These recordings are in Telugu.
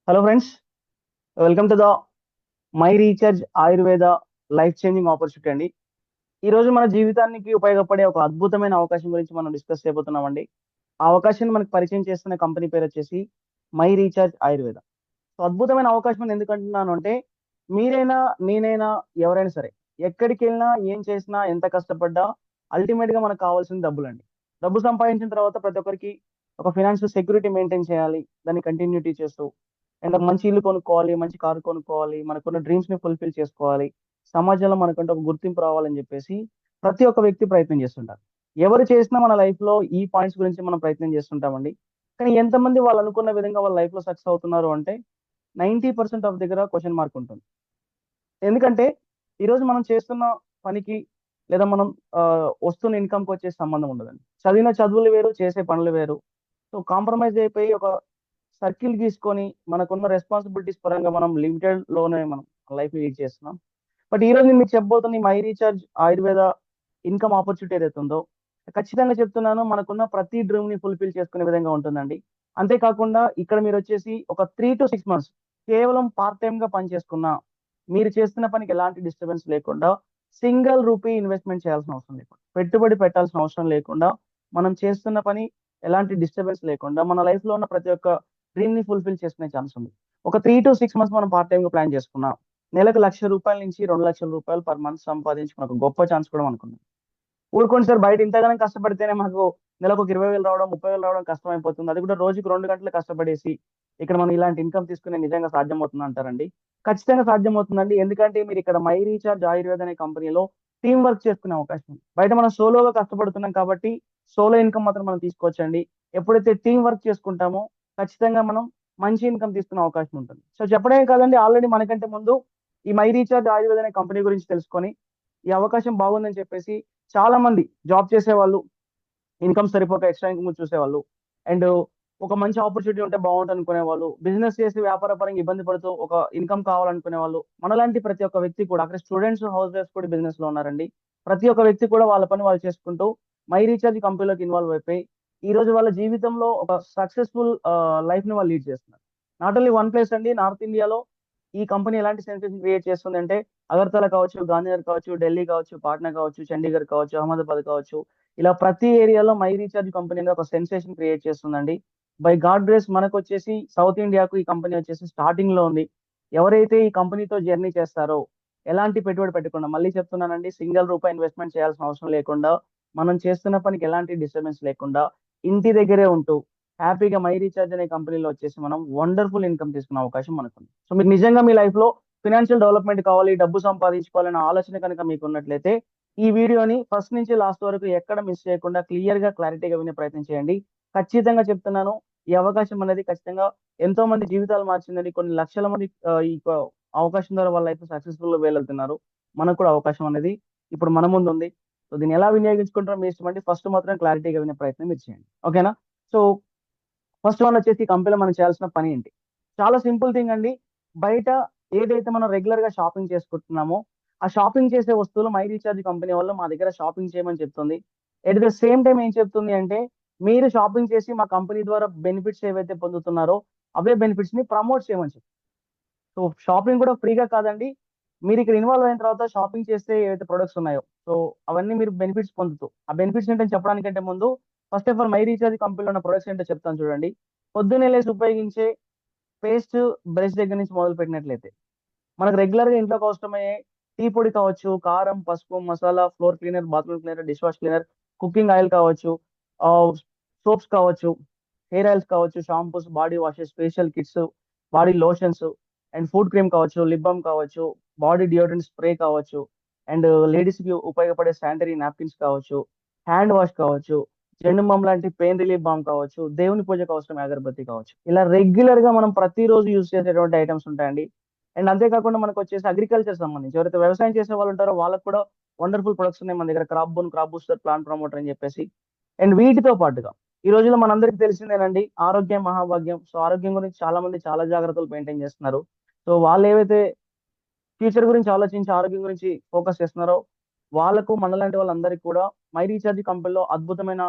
Hello friends, welcome to the my recharge Ayurveda life changing opportunity అండి. ఈ రోజు మన జీవితానికి ఉపయోగపడే ఒక అద్భుతమైన అవకాశం గురించి మనం డిస్కస్ చేయబోతున్నామండి. ఆ అవకాశాన్ని మనకు పరిచయం చేస్తున్న కంపెనీ పేరు వచ్చేసి మై రీఛార్జ్ ఆయుర్వేద. సో అద్భుతమైన అవకాశం అని ఎందుకు అంటున్నాను అంటే, మీరైనా నేనైనా ఎవరైనా సరే ఎక్కడికి వెళ్ళినా ఏం చేసినా ఎంత కష్టపడ్డా అల్టిమేట్ గా మనకు కావాల్సింది డబ్బులండి. డబ్బు సంపాదించిన తర్వాత ప్రతి ఒక్కరికి ఒక ఫినాన్షియల్ సెక్యూరిటీ మెయింటైన్ చేయాలి, దాన్ని కంటిన్యూటీ చేస్తూ అండ్ ఒక మంచి ఇల్లు కొనుక్కోవాలి, మంచి కారు కొనుక్కోవాలి, మనకున్న డ్రీమ్స్ ని ఫుల్ఫిల్ చేసుకోవాలి, సమాజంలో మనకంటే ఒక గుర్తింపు రావాలని చెప్పేసి ప్రతి ఒక్క వ్యక్తి ప్రయత్నం చేస్తుంటారు. ఎవరు చేసినా మన లైఫ్ లో ఈ పాయింట్స్ గురించి మనం ప్రయత్నం చేస్తుంటామండి. కానీ ఎంతమంది వాళ్ళు అనుకున్న విధంగా వాళ్ళ లైఫ్ లో సక్సెస్ అవుతున్నారు అంటే 90% ఆఫ్ దగ్గర క్వశ్చన్ మార్క్ ఉంటుంది. ఎందుకంటే ఈరోజు మనం చేస్తున్న పనికి లేదా మనం వస్తున్న ఇన్కమ్కి వచ్చే సంబంధం ఉండదండి. చదివిన చదువులు వేరు, చేసే పనులు వేరు. సో కాంప్రమైజ్ అయిపోయి ఒక సర్కిల్ గీసుకొని మనకున్న రెస్పాన్సిబిలిటీస్ పరంగా మనం లిమిటెడ్ లోనే మనం లైఫ్ లీడ్ చేస్తున్నాం. బట్ ఈ రోజు నేను మీకు చెప్పబోతున్న ఈ my recharge Ayurveda income opportunity ఏదైతే ఉందో, ఖచ్చితంగా చెప్తున్నాను, మనకున్న ప్రతి డ్రీమ్ ని ఫుల్ఫిల్ చేసుకునే విధంగా ఉంటుందండి. అంతేకాకుండా ఇక్కడ మీరు వచ్చేసి ఒక 3 to 6 months కేవలం పార్ట్ టైం గా పని చేసుకున్నా, మీరు చేస్తున్న పనికి ఎలాంటి డిస్టర్బెన్స్ లేకుండా, సింగిల్ రూపీ ఇన్వెస్ట్మెంట్ చేయాల్సిన అవసరం లేకుండా, పెట్టుబడి పెట్టాల్సిన అవసరం లేకుండా, మనం చేస్తున్న పని ఎలాంటి డిస్టర్బెన్స్ లేకుండా మన లైఫ్ లో ఉన్న ప్రతి ఒక్క డ్రీమ్ ని ఫుల్ఫిల్ చేసుకునే ఛాన్స్ ఉంది. ఒక 3 to 6 months మనం పార్ట్ టైం గా ప్లాన్ చేసుకున్నాం, నెలకు ₹1,00,000 నుంచి ₹2,00,000 పర్ మంత్ సంపాదించుకున్న ఒక గొప్ప ఛాన్స్ కూడా అనుకున్నాం. ఊరుకోండి సార్, బయట ఇంతగానం కష్టపడితేనే మనకు నెలకు ఒక 20,000 రావడం, 30,000 రావడం కష్టం అయిపోతుంది. అది కూడా రోజుకి 2 గంటలు కష్టపడేసి ఇక్కడ మనం ఇలాంటి ఇన్కమ్ తీసుకునే నిజంగా సాధ్యమవుతుంది అంటారండి? ఖచ్చితంగా సాధ్యమవుతుందండి. ఎందుకంటే మీరు ఇక్కడ మై రీఛార్జ్ ఆయుర్వేద అనే కంపెనీలో టీమ్ వర్క్ చేసుకునే అవకాశం ఉంది. బయట మనం సోలోగా కష్టపడుతున్నాం కాబట్టి సోలో ఇన్కమ్ మాత్రం మనం తీసుకోవచ్చండి. ఎప్పుడైతే టీమ్ వర్క్ చేసుకుంటామో ఖచ్చితంగా మనం మంచి ఇన్కమ్ తీసుకునే అవకాశం ఉంటుంది. సో చెప్పడమే కాదండి, ఆల్రెడీ మనకంటే ముందు ఈ మై రీఛార్జ్ ఆయుర్వేద అనే కంపెనీ గురించి తెలుసుకొని ఈ అవకాశం బాగుందని చెప్పేసి చాలా మంది జాబ్ చేసేవాళ్ళు, ఇన్కమ్ సరిపోక ఎక్స్ట్రా ఇన్కమ్ చూసేవాళ్ళు, అండ్ ఒక మంచి ఆపర్చునిటీ ఉంటే బాగుంటుంది అనుకునే వాళ్ళు, బిజినెస్ చేసి వ్యాపార పరంగా ఇబ్బంది పడుతూ ఒక ఇన్కమ్ కావాలనుకునే వాళ్ళు, మనలాంటి ప్రతి ఒక్క వ్యక్తి కూడా, అక్కడ స్టూడెంట్స్, హౌస్ వైఫ్స్ కూడా బిజినెస్ లో ఉన్నారండి. ప్రతి ఒక్క వ్యక్తి కూడా వాళ్ళ పని వాళ్ళు చేసుకుంటూ మై రీఛార్జ్ కంపెనీలోకి ఇన్వాల్వ్ అయిపోయి ఈ రోజు వాళ్ళ జీవితంలో ఒక సక్సెస్ఫుల్ లైఫ్ ని వాళ్ళు లీడ్ చేస్తున్నారు. నాట్ ఓన్లీ వన్ ప్లేస్ అండి, నార్త్ ఇండియాలో ఈ కంపెనీ ఎలాంటి సెన్సేషన్ క్రియేట్ చేస్తుంది అంటే, అగర్తల కావచ్చు, గాంధీనగర్ కావచ్చు, ఢిల్లీ కావచ్చు, పాట్నా కావచ్చు, చండీగఢ్ కావచ్చు, అహ్మదాబాద్ కావచ్చు, ఇలా ప్రతి ఏరియాలో మై రీఛార్జ్ కంపెనీ అనేది ఒక సెన్సేషన్ క్రియేట్ చేస్తుందండి. బై గాడ్ గ్రేస్ మనకు వచ్చేసి సౌత్ ఇండియాకు ఈ కంపెనీ వచ్చేసి స్టార్టింగ్ లో ఉంది. ఎవరైతే ఈ కంపెనీతో జర్నీ చేస్తారో ఎలాంటి పెట్టుబడి పెట్టకుండా, మళ్ళీ చెప్తున్నానండి, సింగిల్ రూపాయి ఇన్వెస్ట్మెంట్ చేయాల్సిన అవసరం లేకుండా, మనం చేస్తున్న పనికి ఎలాంటి డిస్టర్బెన్స్ లేకుండా, ఇంటి దగ్గరే ఉంటూ హ్యాపీగా మై రీఛార్జ్ అనే కంపెనీలో వచ్చేసి మనం వండర్ఫుల్ ఇన్కమ్ తీసుకునే అవకాశం మనకుంది. సో మీకు నిజంగా మీ లైఫ్ లో ఫినాన్షియల్ డెవలప్మెంట్ కావాలి, డబ్బు సంపాదించుకోవాలనే ఆలోచన కనుక మీకు ఉన్నట్లయితే ఈ వీడియోని ఫస్ట్ నుంచి లాస్ట్ వరకు ఎక్కడ మిస్ చేయకుండా క్లియర్ గా క్లారిటీగా వినే ప్రయత్నం చేయండి. ఖచ్చితంగా చెప్తున్నాను, ఈ అవకాశం అనేది ఖచ్చితంగా ఎంతో మంది జీవితాలు మార్చిందని, కొన్ని లక్షల మంది అవకాశం ద్వారా వాళ్ళ లైఫ్ సక్సెస్ఫుల్ గా వెళ్తున్నారు. మనకు కూడా అవకాశం అనేది ఇప్పుడు మన ముందు ఉంది. సో దీన్ని ఎలా వినియోగించుకుంటారో మీ ఇష్టం అండి. ఫస్ట్ మాత్రం క్లారిటీగా వినే ప్రయత్నం మీరు చేయండి, ఓకేనా? సో ఫస్ట్ వన్ వచ్చేసి ఈ కంపెనీలో మనం చేయాల్సిన పని ఏంటి? చాలా సింపుల్ థింగ్ అండి. బయట ఏదైతే మనం రెగ్యులర్ గా షాపింగ్ చేసుకుంటున్నామో ఆ షాపింగ్ చేసే వస్తువులు మై రీఛార్జ్ కంపెనీ వాళ్ళు మా దగ్గర షాపింగ్ చేయమని చెప్తుంది. ఎట్ ద సేమ్ టైం ఏం చెప్తుంది అంటే, మీరు షాపింగ్ చేసి మా కంపెనీ ద్వారా బెనిఫిట్స్ ఏవైతే పొందుతున్నారో అవే బెనిఫిట్స్ ని ప్రమోట్ చేయమని చెప్తుంది. సో షాపింగ్ కూడా ఫ్రీగా కాదండి. మీరు ఇక్కడ ఇన్వాల్వ్ అయిన తర్వాత షాపింగ్ చేస్తే ఏవైతే ప్రొడక్ట్స్ ఉన్నాయో, సో అవన్నీ మీరు బెనిఫిట్స్ పొందుతూ, ఆ బెనిఫిట్స్ ఏంటని చెప్పడానికంటే ముందు first of all my recharge కంపెనీలో ఉన్న ప్రొడక్ట్స్ ఏంటో చెప్తాను చూడండి. పొద్దున్నే లేసి ఉపయోగించే పేస్ట్, బ్రష్ దగ్గర నుంచి మొదలు పెట్టినట్లయితే మనకు రెగ్యులర్ గా ఇంట్లోకి అవసరమయ్యే టీ పొడి కావచ్చు, కారం, పసుపు, మసాలా, floor cleaner, bathroom cleaner, dish wash cleaner, cooking oil కావచ్చు, సోప్స్ కావచ్చు, హెయిర్ ఆయిల్స్ కావచ్చు, shampoos, body washes, facial kits, body lotions, and foot cream కావచ్చు, లిప్ బామ్ కావచ్చు, బాడీ డియోడ్రెంట్ స్ప్రే కావచ్చు, అండ్ లేడీస్ కి ఉపయోగపడే శానిటరీ నాప్కిన్స్ కావచ్చు, హ్యాండ్ వాష్ కావచ్చు, జెండుబామ్ లాంటి పెయిన్ రిలీఫ్ బామ్ కావచ్చు, దేవుని పూజకు అవసరం అగరబత్తి కావచ్చు, ఇలా రెగ్యులర్ గా మనం ప్రతిరోజు యూజ్ చేసేటువంటి ఐటమ్స్ ఉంటాయండి. అండ్ అంతేకాకుండా మనకు వచ్చేసి అగ్రికల్చర్ సంబంధించి ఎవరైతే వ్యవసాయం చేసే వాళ్ళు ఉంటారో వాళ్ళకి కూడా వండర్ఫుల్ ప్రొడక్ట్స్ ఉన్నాయి మన దగ్గర. Crop bone, crop booster, plant promoter అని చెప్పేసి. అండ్ వీటితో పాటుగా ఈ రోజుల్లో మనందరికీ తెలిసిందేనండి, ఆరోగ్యం మహాభాగ్యం. సో ఆరోగ్యం గురించి చాలా మంది చాలా జాగ్రత్తలు మెయింటైన్ చేస్తున్నారు. సో వాళ్ళు ఏవైతే ఫ్యూచర్ గురించి ఆలోచించి ఆరోగ్యం గురించి ఫోకస్ చేస్తున్నారో వాళ్ళకు, మనలాంటి వాళ్ళందరికీ కూడా మై రీఛార్జ్ కంపెనీలో అద్భుతమైన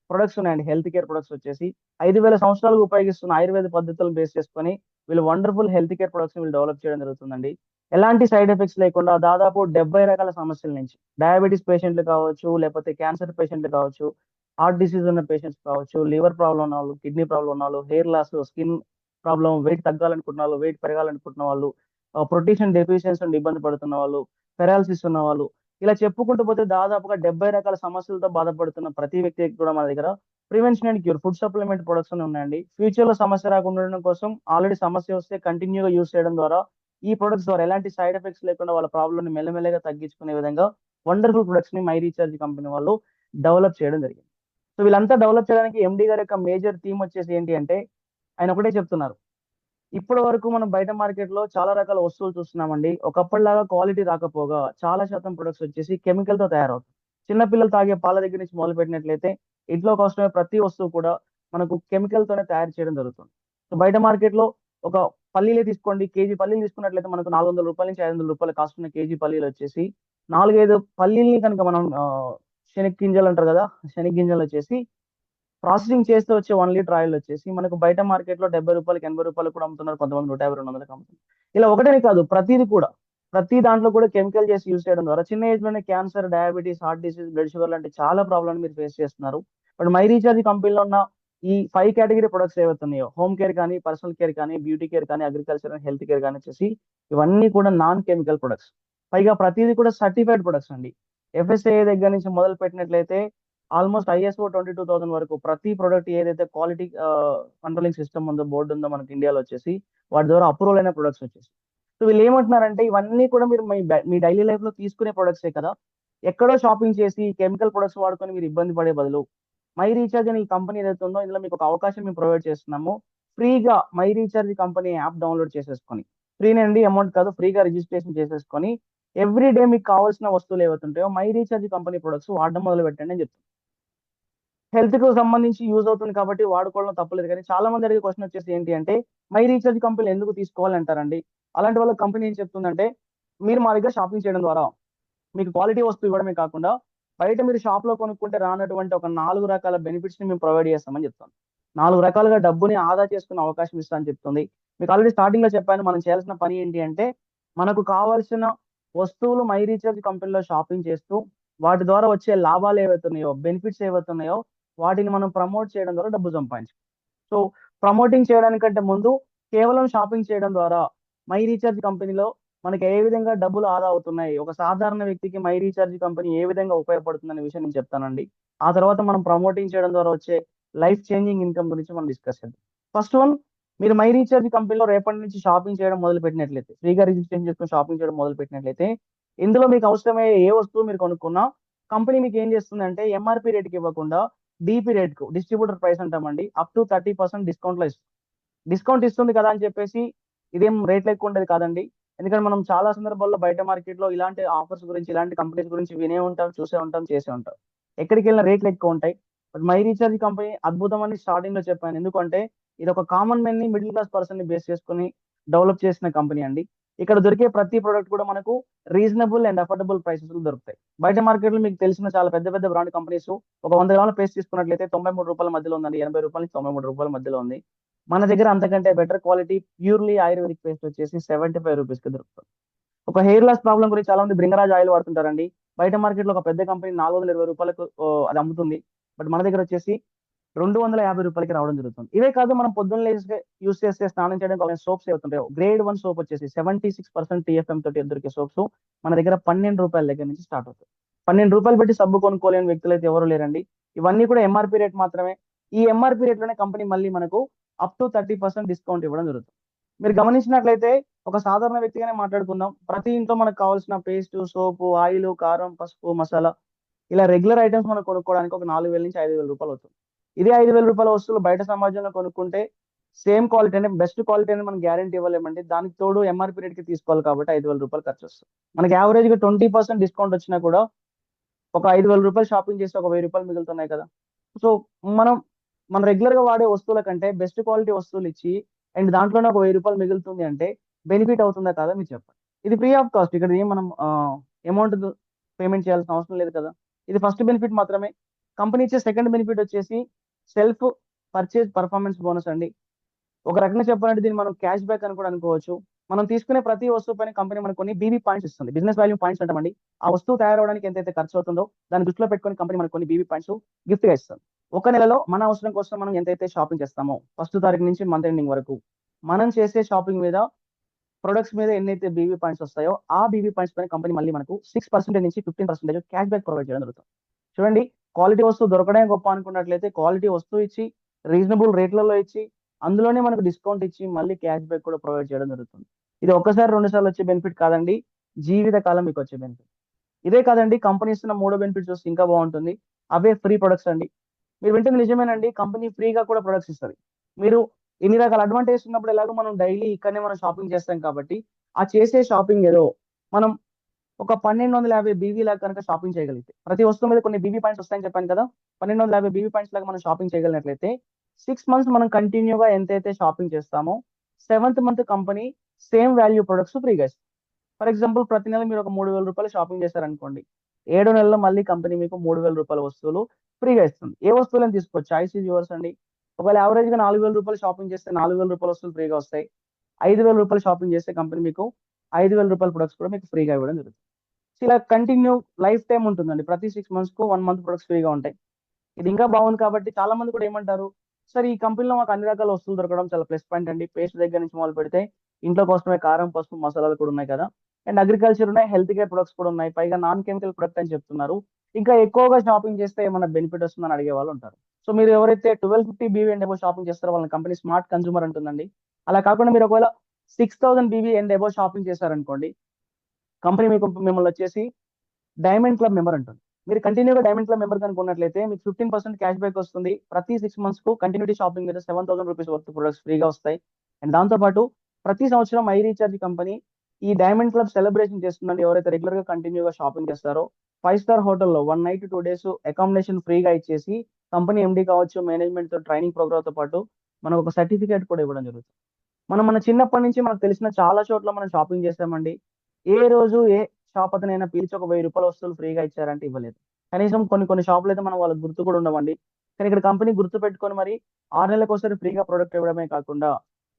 ప్రొడక్ట్స్ ఉన్నాయండి. హెల్త్ కేర్ ప్రొడక్ట్స్ వచ్చేసి 5,000 సంవత్సరాలుగా ఉపయోగిస్తున్న ఆయుర్వేద పద్ధతులను బేస్ చేసుకొని వీళ్ళు వండర్‌ఫుల్ హెల్త్ కేర్ ప్రొడక్ట్స్‌ని వీళ్ళు డెవలప్ చేయడం జరుగుతుందండి. ఎలాంటి సైడ్ ఎఫెక్ట్స్ లేకుండా దాదాపు 70 రకాల సమస్యల నుంచి డయాబెటిస్ పేషెంట్‌లు కావచ్చు, లేకపోతే క్యాన్సర్ పేషెంట్‌లు కావచ్చు, హార్ట్ డిసీజ్ ఉన్న పేషెంట్స్ కావచ్చు, లివర్ ప్రాబ్లమ్ ఉన్నవాళ్ళు, కిడ్నీ ప్రాబ్లమ్ ఉన్నవాళ్ళు, hair loss, skin problem, weight తగ్గాలనుకుంటున్న వాళ్ళు, వెయిట్ పెరగాలనుకుంటున్న వాళ్ళు, ప్రోటీన్ డెఫిషియన్సీ నుండి ఇబ్బంది పడుతున్న వాళ్ళు, పెరాలిసిస్ ఉన్నవాళ్ళు, ఇలా చెప్పుకుంటూ పోతే దాదాపుగా 70 రకాల సమస్యలతో బాధపడుతున్న ప్రతి వ్యక్తికి కూడా మన దగ్గర prevention and cure food supplement products అని ఉన్నాయండి. ఫ్యూచర్‌లో సమస్య రాకుండా ఉండడం కోసం ఆల్రెడీ సమస్య వస్తే కంటిన్యూ‌గా యూజ్ చేయడం ద్వారా ఈ ప్రొడక్ట్స్ ద్వారా ఎలాంటి సైడ్ ఎఫెక్ట్స్ లేకుండా వాళ్ళ ప్రాబ్లమ్‌ని మెల్లమెల్లగా తగ్గించుకునే విధంగా వండర్‌ఫుల్ ప్రొడక్ట్స్‌ని మై రీచార్జ్ కంపెనీ వాళ్ళు డెవలప్ చేయడం జరిగింది. సో, వీళ్ళంతా డెవలప్ చేయడానికి ఎండీ గారి యొక్క మేజర్ థీమ్ వచ్చేసి ఏంటి అంటే, ఆయన ఒకటే చెప్తున్నారు. ఇప్పటి వరకు మనం బయట మార్కెట్‌లో చాలా రకాల వస్తువులు చూస్తున్నామండి. ఒకప్పటిలాగా క్వాలిటీ రాకపోగా చాలా శాతం ప్రొడక్ట్స్ వచ్చేసి కెమికల్‌తో తయారవుతాయి. చిన్న పిల్లలు తాగే పాల దగ్గర నుంచి మొదలుపెట్టినట్లయితే ఇంట్లోకి అవసరమైన ప్రతి వస్తువు కూడా మనకు కెమికల్‌తోనే తయారు చేయడం జరుగుతుంది. సో, బయట మార్కెట్‌లో ఒక పల్లీలే తీసుకోండి. కేజీ పల్లీలు తీసుకున్నట్లయితే మనకు రూ. 400 నుంచి రూ. 500 కాస్ట్ ఉన్న కేజీ పల్లీలొచ్చేసి 4, 5 పల్లీల్ని కనుక మనం శనగగింజలంటారు గదా! శనగగింజలొచ్చేసి ప్రాసెసింగ్ చేస్తే వచ్చే 1 లీటర్ ఆయిల్ వచ్చేసి మనకు బయట మార్కెట్‌లో రూ. 70, రూ. 80 కూడా అమ్ముతున్నారు. కొంతమంది 150, 200కి అమ్ముతున్నారు. ఇలా ఒకటని కాదు ప్రతీది కూడా. ప్రతి దాంట్లో కూడా కెమికల్ చేసి యూజ్ చేయడం ద్వారా చిన్న ఏజ్‌లోనే cancer, diabetes, heart disease, blood sugar లాంటి చాలా ప్రాబ్లమ్‌ని మీరు ఫేస్ చేస్తున్నారు. బట్ మై రీచార్జ్ కంపెనీలో ఉన్న ఈ 5 కేటగరీ ప్రొడక్ట్స్ ఏవైతే ఉన్నాయో హోమ్ కేర్ కానీ, పర్సనల్ కేర్ కానీ, బ్యూటీ కేర్ కానీ, అగ్రికల్చర్ అండ్ హెల్త్ కేర్ గాని వచ్చేసి ఇవన్నీ కూడా నాన్ కెమికల్ ప్రొడక్ట్స్. పైగా ప్రతీది కూడా సర్టిఫైడ్ ప్రొడక్ట్స్ అండి. ఎఫ్ఎస్‌ఏఐ దగ్గర నుంచి మొదలుపెట్టినట్లయితే ఆల్‌మోస్ట్ ఐఎస్ఓ 22000 వరకు ప్రతి ప్రొడక్ట్ ఏదైతే క్వాలిటీ కంట్రోలింగ్ సిస్టమ్ ఉందో, బోర్డ్ ఉందో మనకి ఇండియాలో వచ్చేసి వాటి ద్వారా అప్రూవల్ అయిన ప్రొడక్ట్స్ వచ్చేసి. సో, వీళ్ళేమంటున్నారంటే ఇవన్నీ కూడా మీరు మీ డైలీ లైఫ్‌లో తీసుకునే ప్రొడక్ట్సే కదా! ఎక్కడో షాపింగ్ చేసి కెమికల్ ప్రొడక్ట్స్ వాడుకొని మీరు ఇబ్బంది పడే బదులు, మై రీచార్జ్ అనే ఈ కంపెనీ ఏదైతే ఉందో ఇందులో మీకు ఒక అవకాశం మేము ప్రొవైడ్ చేస్తున్నాము. ఫ్రీగా my recharge company app download చేసేసుకొని, ఫ్రీనే అండి అమౌంట్ కాదు. ఫ్రీగా రిజిస్ట్రేషన్ చేసేసుకొని ఎవ్రీ డే మీకు కావాల్సిన వస్తువులు ఏవైతే ఉంటాయో మై రీచార్జ్ కంపెనీ ప్రొడక్ట్స్ వాడడం మొదలుపెట్టండి అని చెప్తున్నారు. హెల్త్‌కు సంబంధించి యూజ్ అవుతుంది కాబట్టి వాడుకోవడంలో తప్పులేదు గానీ, చాలా మంది అడిగే క్వెషన్ వచ్చేసి ఏంటి అంటే, మై రీచార్జ్ కంపెనీలు ఎందుకు తీసుకోవాలి అంటారండి. అలాంటి వాళ్ళకి కంపెనీ ఏం చెప్తుందంటే, మీరు మా దగ్గర షాపింగ్ చేయడం ద్వారా మీకు క్వాలిటీ వస్తువు ఇవ్వడమే కాకుండా, బయట మీరు షాప్‌లో కొనుక్కుంటే రానటువంటి ఒక 4 రకాల బెనిఫిట్స్‌ని మేము ప్రొవైడ్ చేస్తామని చెప్తాం. 4 రకాలుగా డబ్బుని ఆదా చేసుకునే అవకాశం ఇస్తా అని చెప్తుంది. మీకు ఆల్రెడీ స్టార్టింగ్‌లో చెప్పాను. మనం చేయాల్సిన పని ఏంటి అంటే, మనకు కావాల్సిన వస్తువులు మై రీచార్జ్ కంపెనీలో షాపింగ్ చేస్తూ, వాటి ద్వారా వచ్చే లాభాలు ఏవైతే ఉన్నాయో, బెనిఫిట్స్ ఏవైతే ఉన్నాయో, వాటిని మనం ప్రమోట్ చేయడం ద్వారా డబ్బు సంపాదించుకోవాలి. సో, ప్రమోటింగ్ చేయడానికంటే ముందు కేవలం షాపింగ్ చేయడం ద్వారా మై రీచార్జ్ కంపెనీలో మనకి ఏ విధంగా డబ్బులు ఆదా అవుతున్నాయి. ఒక సాధారణ వ్యక్తికి మై రీచార్జ్ కంపెనీ ఏ విధంగా ఉపయోగపడుతుందనే విషయం నేను చెప్తానండి. ఆ తర్వాత మనం ప్రమోటింగ్ చేయడం ద్వారా వచ్చే లైఫ్ చేంజింగ్ ఇన్‌కమ్ గురించి మనం డిస్కస్ చేద్దాం. ఫస్ట్ వన్ మీరు మై రీచార్జ్ కంపెనీలో రేపటి నుంచి షాపింగ్ చేయడం మొదలుపెట్టినట్లయితే, ఫ్రీగా రిజిస్ట్రేషన్ చేసుకొని షాపింగ్ చేయడం మొదలుపెట్టినట్లయితే, ఇందులో మీకు అవసరమయ్యే ఏ వస్తువు మీరు కొనుక్కున్నా కంపెనీ మీకేం చేస్తుందంటే ఎంఆర్‌పీ రేట్‌కి ఇవ్వకుండా డీపీ రేట్‌కు డిస్ట్రిబ్యూటర్ ప్రైస్ అంటామండి. అప్ టు 30% డిస్కౌంట్‌లో ఇస్తుంది. డిస్కౌంట్ ఇస్తుంది కదా అని చెప్పేసి ఇదేం రేట్లు ఎక్కువ ఉండేది కాదండి. ఎందుకంటే మనం చాలా సందర్భాల్లో బయట మార్కెట్‌లో ఇలాంటి ఆఫర్స్ గురించి, ఇలాంటి కంపెనీస్ గురించి వినే ఉంటాం, చూసే ఉంటాం, చేసే ఉంటాం. ఎక్కడికెళ్ళినా రేట్లు ఎక్కువ ఉంటాయి. బట్ మై రీచార్జ్ కంపెనీ అద్భుతం అని స్టార్టింగ్‌లో చెప్పాను. ఎందుకంటే ఇదొక కామన్ మ్యాన్‌ని, మిడిల్ క్లాస్ పర్సన్‌ని బేస్ చేసుకొని డెవలప్ చేసిన కంపెనీ అండి. ఇక్కడ దొరికే ప్రతి ప్రొడక్ట్ కూడా మనకు రీజనబుల్ అండ్ అఫోర్డబుల్ ప్రైసెస్‌లో దొరుకుతాయి. బయట మార్కెట్‌లో మీకు తెలిసిన చాలా పెద్ద పెద్ద బ్రాండ్ కంపెనీస్ ఒక 100 గ్రాముల పేస్ట్ తీసుకున్నట్లయితే రూ. 93 మధ్యలో ఉందండి. రూ. 80 నుంచి రూ. 93 మధ్యలో ఉంది. మన దగ్గర అంతకంటే better quality purely ayurvedic paste వచ్చేసి రూ. 75కి దొరుకుతుంది. ఒక హెయిర్ లాస్ ప్రాబ్లమ్ గురించి చాలా మంది బ్రింగరాజ్ ఆయిల్ వాడుతుంటారండి. బయట మార్కెట్‌లో ఒక పెద్ద కంపెనీ రూ. 420కు అది అమ్ముతుంది. బట్ మన దగ్గర వచ్చేసి రూ. 250కి రావడం జరుగుతుంది. ఇవే కాదు మనం పొద్దున్న లేస్తే యూజ్ చేసే స్నానం చేయడానికి కావాల్సిన సోప్స్ ఏవైతుంటాయో గ్రేడ్ 1 సోప్ వచ్చేసి 76% టీఎఫ్ఎం తోటి దొరికే సోప్స్ మన దగ్గర రూ. 12 దగ్గర నుంచి స్టార్ట్ అవుతాయి. రూ. 12 పెట్టి సబ్బు కొనుక్కోలేని వ్యక్తులైతే ఎవరు లేరండి. ఇవన్నీ కూడా ఎంఆర్‌పీ రేట్ మాత్రమే. ఈ ఎంఆర్‌పీ రేట్‌లోనే కంపెనీ మళ్ళీ మనకు అప్ టు 30% డిస్కౌంట్ ఇవ్వడం జరుగుతుంది. మీరు గమనించినట్లయితే ఒక సాధారణ వ్యక్తిగానే మాట్లాడుకుందాం. ప్రతి ఇంట్లో మనకు కావాల్సిన పేస్టు, సోపు, ఆయిలు, కారం, పసుపు, మసాలా ఇలా రెగ్యులర్ ఐటెమ్స్ మనం కొనుక్కోవడానికి ఒక 4000-5000 అవుతుంది. ఇదే రూ. 5000 వస్తువులు బయట సమాజంలో కొనుక్కుంటే సేమ్ క్వాలిటీ అంటే బెస్ట్ క్వాలిటీ అనేది మనం గ్యారంటీ ఇవ్వలేమండి. దానికి తోడు ఎంఆర్‌పీ రేట్‌కి తీసుకోవాలి కాబట్టి రూ. 5000 ఖర్చొస్తుంది. మనకి యావరేజ్‌గా 20% డిస్కౌంట్ వచ్చినా కూడా ఒక రూ. 5000 షాపింగ్ చేస్తే ఒక రూ. 1000 మిగులుతున్నాయి కదా! సో, మనం మన రెగ్యులర్‌గా వాడే వస్తువుల కంటే బెస్ట్ క్వాలిటీ వస్తువులిచ్చి అండ్ దాంట్లోనే ఒక రూ. 1000 మిగులుతుంది అంటే బెనిఫిట్ అవుతుందా కాదా మీరు చెప్పండి. ఇది ఫ్రీ ఆఫ్ కాస్ట్. ఇక్కడ ఏం మనం అమౌంట్ పేమెంట్ చేయాల్సిన అవసరం లేదు కదా! ఇది ఫస్ట్ బెనిఫిట్ మాత్రమే. కంపెనీ ఇచ్చే సెకండ్ బెనిఫిట్ వచ్చేసి సెల్ఫ్ పర్చేజ్ పర్ఫార్మెన్స్ బోనస్ అండి. ఒక రకంగా చెప్పాలంటే దీన్ని మనం క్యాష్ బ్యాక్ అని కూడా అనుకోవచ్చు. మనం తీసుకునే ప్రతి వస్తువు పైన కంపెనీ మనకు కొన్ని బీబీ పాయింట్స్ ఇస్తుంది. బిజినెస్ వాల్యూ పాయింట్స్ అంటామండి. ఆ వస్తువు తయారవడానికి ఎంతైతే ఖర్చు అవుతుందో దాన్ని దృష్టిలో పెట్టుకొని కంపెనీ మనకు కొన్ని బీబీ పాయింట్స్ గిఫ్ట్ గా ఇస్తుంది. ఒక నెలలో మన అవసరం కోసం మనం ఎంతైతే షాపింగ్ చేస్తామో ఫస్ట్ తారీఖు నుంచి మంత్ ఎండింగ్ వరకు మనం చేసే షాపింగ్ మీద ప్రొడక్ట్స్ మీద ఎన్నైతే బీబీ పాయింట్స్ వస్తాయో ఆ బీబీ పాయింట్స్ పైన కంపెనీ మళ్ళీ మనకు 6% నుంచి 15% క్యాష్ బ్యాక్ ప్రొవైడ్ చేయడం జరుగుతుంది. చూడండి, క్వాలిటీ వస్తువు దొరకడమే గొప్ప అనుకున్నట్లయితే క్వాలిటీ వస్తువు ఇచ్చి రీజనబుల్ రేట్లలో ఇచ్చి అందులోనే మనకు డిస్కౌంట్ ఇచ్చి మళ్ళీ క్యాష్ బ్యాక్ కూడా ప్రొవైడ్ చేయడం జరుగుతుంది. ఇది ఒక్కసారి రెండు సార్లు వచ్చే బెనిఫిట్ కాదండి, జీవిత కాలం మీకు వచ్చే బెనిఫిట్. ఇదే కాదండి, కంపెనీ ఇస్తున్న మూడో బెనిఫిట్ చూస్తే ఇంకా బాగుంటుంది. అవే ఫ్రీ ప్రొడక్ట్స్ అండి. మీరు వింటుంది నిజమేనండి, కంపెనీ ఫ్రీగా కూడా ప్రొడక్ట్స్ ఇస్తుంది. మీరు ఇన్ని రకాల అడ్వాంటేజ్ ఉన్నప్పుడు ఎలాగో మనం డైలీ ఇక్కడనే మనం షాపింగ్ చేస్తాం కాబట్టి ఆ చేసే షాపింగ్ ఏదో మనం ఒక 1250 బీవీ లాగా కనుక షాపింగ్ చేయగలిగితే ప్రతి వస్తువు మీద కొన్ని బీవీ పాయింట్స్ వస్తాయని చెప్పాను కదా. 1250 బీవీ పాయింట్స్ లాగా మనం షాపింగ్ చేయగలిగినట్లయితే 6 మంత్స్ మనం కంటిన్యూగా ఎంతైతే షాపింగ్ చేస్తామో 7th month company same value products ఫ్రీగా ఇస్తుంది. ఫర్ ఎగ్జాంపుల్ ప్రతి నెల మీరు ఒక 3000 రూపాయలు షాపింగ్ చేశారనుకోండి, 7 నెలల్లో మళ్ళీ కంపెనీ మీకు 3000 రూపాయల వస్తువులు ఫ్రీగా ఇస్తుంది. ఏ వస్తువులను తీసుకోవచ్చు, చాయిస్ ఈజ్ యువర్స్ అండి. ఒకవేళ యావరేజ్ గా 4000 రూపాయలు షాపింగ్ చేస్తే 4000 రూపాయల వస్తువులు ఫ్రీగా వస్తాయి. 5000 రూపాయలు షాపింగ్ చేస్తే కంపెనీ మీకు 5000 రూపాయల ప్రొడక్ట్స్ కూడా మీకు ఫ్రీగా ఇవ్వడం జరుగుతుంది. సో ఇలా కంటిన్యూ లైఫ్ టైం ఉంటుందండి. ప్రతి 6 మంత్స్ కు 1 మంత్ ప్రొడక్ట్స్ ఫ్రీగా ఉంటాయి. ఇది ఇంకా బాగుంది కాబట్టి చాలా మంది కూడా ఏమంటారు, సార్ ఈ కంపెనీలో మాకు అన్ని రకాల వస్తువులు దొరకడం చాలా ప్లస్ పాయింట్ అండి. పేస్ట్ దగ్గర నుంచి మొదలు పెడితే ఇంట్లో కోసమే కారం, పసుపు, మసాలాలు కూడా ఉన్నాయి కదా. అండ్ అగ్రికల్చర్ ఉన్నాయి, హెల్త్ కేర్ ప్రొడక్ట్స్ కూడా ఉన్నాయి. పైగా నాన్ కెమికల్ ప్రొడక్ట్ అని చెప్తున్నారు. ఇంకా ఎక్కువగా షాపింగ్ చేస్తే ఏమైనా బెనిఫిట్ వస్తుందని అడిగే వాళ్ళు ఉంటారు. సో మీరు ఎవరైతే 1250 బీవీ అండ్ అబో షాపింగ్ చేస్తారో వాళ్ళని కంపెనీ స్మార్ట్ కన్సూమర్ అంటుందండి. అలా కాకుండా మీరు ఒకవేళ 6000 బీవీ అండ్ అబో షాపింగ్ చేశారనుకోండి, కంపెనీ మీకు మిమ్మల్ని వచ్చేసి డైమండ్ క్లబ్ మెంబర్ అంటుంది. మీరు కంటిన్యూగా డైమండ్ క్లబ్ మెంబర్ కనుక ఉన్నట్లయితే మీకు 15% క్యాష్ బ్యాక్ వస్తుంది. ప్రతి 6 మంత్స్ కు కంటిన్యూటీ షాపింగ్ మీద 7000 రూపీస్ వర్త్ ప్రొడక్ట్స్ ఫ్రీగా వస్తాయి. అండ్ దాంతో పాటు ప్రతి సంవత్సరం ఐ రీఛార్జ్ కంపెనీ ఈ డైమండ్ క్లబ్ సెలబ్రేషన్ చేస్తుందండి. ఎవరైతే రెగ్యులర్ గా కంటిన్యూగా షాపింగ్ చేస్తారో 5 స్టార్ హోటల్లో 1 నైట్ 2 డేస్ అకామిడేషన్ ఫ్రీగా ఇచ్చేసి కంపెనీ ఎండి కావచ్చు, మేనేజ్మెంట్ తో ట్రైనింగ్ ప్రోగ్రామ్ తో పాటు మనకు ఒక సర్టిఫికేట్ కూడా ఇవ్వడం జరుగుతుంది. మనం మన చిన్నప్పటి నుంచి మనకు తెలిసిన చాలా చోట్ల మనం షాపింగ్ చేస్తామండి. ఏ రోజు ఏ షాప్ అతనైనా పిలిచి ఒక 1000 రూపాయల వస్తువులు ఫ్రీగా ఇచ్చారంటే ఇవ్వలేదు. కనీసం కొన్ని కొన్ని షాపులు అయితే మనం వాళ్ళకి గుర్తు కూడా ఉండవండి. కానీ ఇక్కడ కంపెనీ గుర్తు పెట్టుకొని మరి 6 నెలలకోసారి ఫ్రీగా ప్రొడక్ట్ ఇవ్వడమే కాకుండా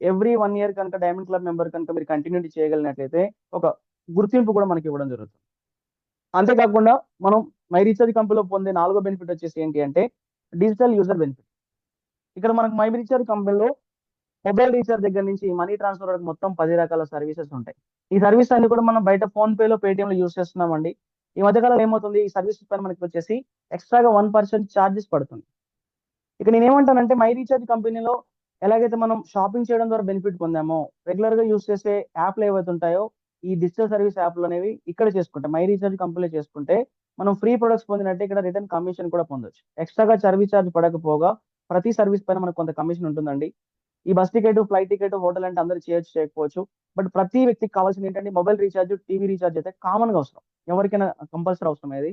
ఎవ్రీ 1 ఇయర్ కనుక డైమండ్ క్లబ్ మెంబర్ కనుక మీరు కంటిన్యూటీ చేయగలిగినట్లయితే ఒక గుర్తింపు కూడా మనకి ఇవ్వడం జరుగుతుంది. అంతేకాకుండా మనం మై రీఛార్జ్ కంపెనీలో పొందే నాలుగో బెనిఫిట్ వచ్చేసి ఏంటి అంటే డిజిటల్ యూజర్ బెనిఫిట్. ఇక్కడ మనకు మై రీఛార్జ్ కంపెనీలో మొబైల్ రీచార్జ్ దగ్గర నుంచి మనీ ట్రాన్స్ఫర్ వరకు మొత్తం 10 రకాల సర్వీసెస్ ఉంటాయి. ఈ సర్వీస్ అన్ని కూడా మనం బయట ఫోన్ పే లో, పేటిఎం లో యూస్ చేస్తున్నామండి. ఈ మధ్య కాలంలో ఏమవుతుంది, ఈ సర్వీస్ పైన మనకి వచ్చేసి ఎక్స్ట్రాగా 1% చార్జెస్ పడుతుంది. ఇక నేనేమంటానంటే మై రీఛార్జ్ కంపెనీలో ఎలాగైతే మనం షాపింగ్ చేయడం ద్వారా బెనిఫిట్ పొందామో రెగ్యులర్ గా యూస్ చేసే యాప్లు ఏవైతే ఉంటాయో ఈ డిజిటల్ సర్వీస్ యాప్లు అనేవి ఇక్కడ చేసుకుంటే మై రీఛార్జ్ కంపెనీలో చేసుకుంటే మనం ఫ్రీ ప్రొడక్ట్స్ పొందినట్టే ఇక్కడ రిటర్న్ కమిషన్ కూడా పొందొచ్చు. ఎక్స్ట్రాగా సర్వీస్ ఛార్జ్ పడకపోగా ప్రతి సర్వీస్ పైన మనకు కొంత కమిషన్ ఉంటుందండి. ఈ bus ticket, flight ticket, hotel అంటే అందరూ చేయొచ్చు, చేయకపోవచ్చు. బట్ ప్రతి వ్యక్తికి కావాల్సింది ఏంటంటే మొబైల్ రీఛార్జ్, టీవీ రీఛార్జ్ అయితే కామన్ గా అవసరం. ఎవరికైనా కంపల్సరీ అవసరం అది.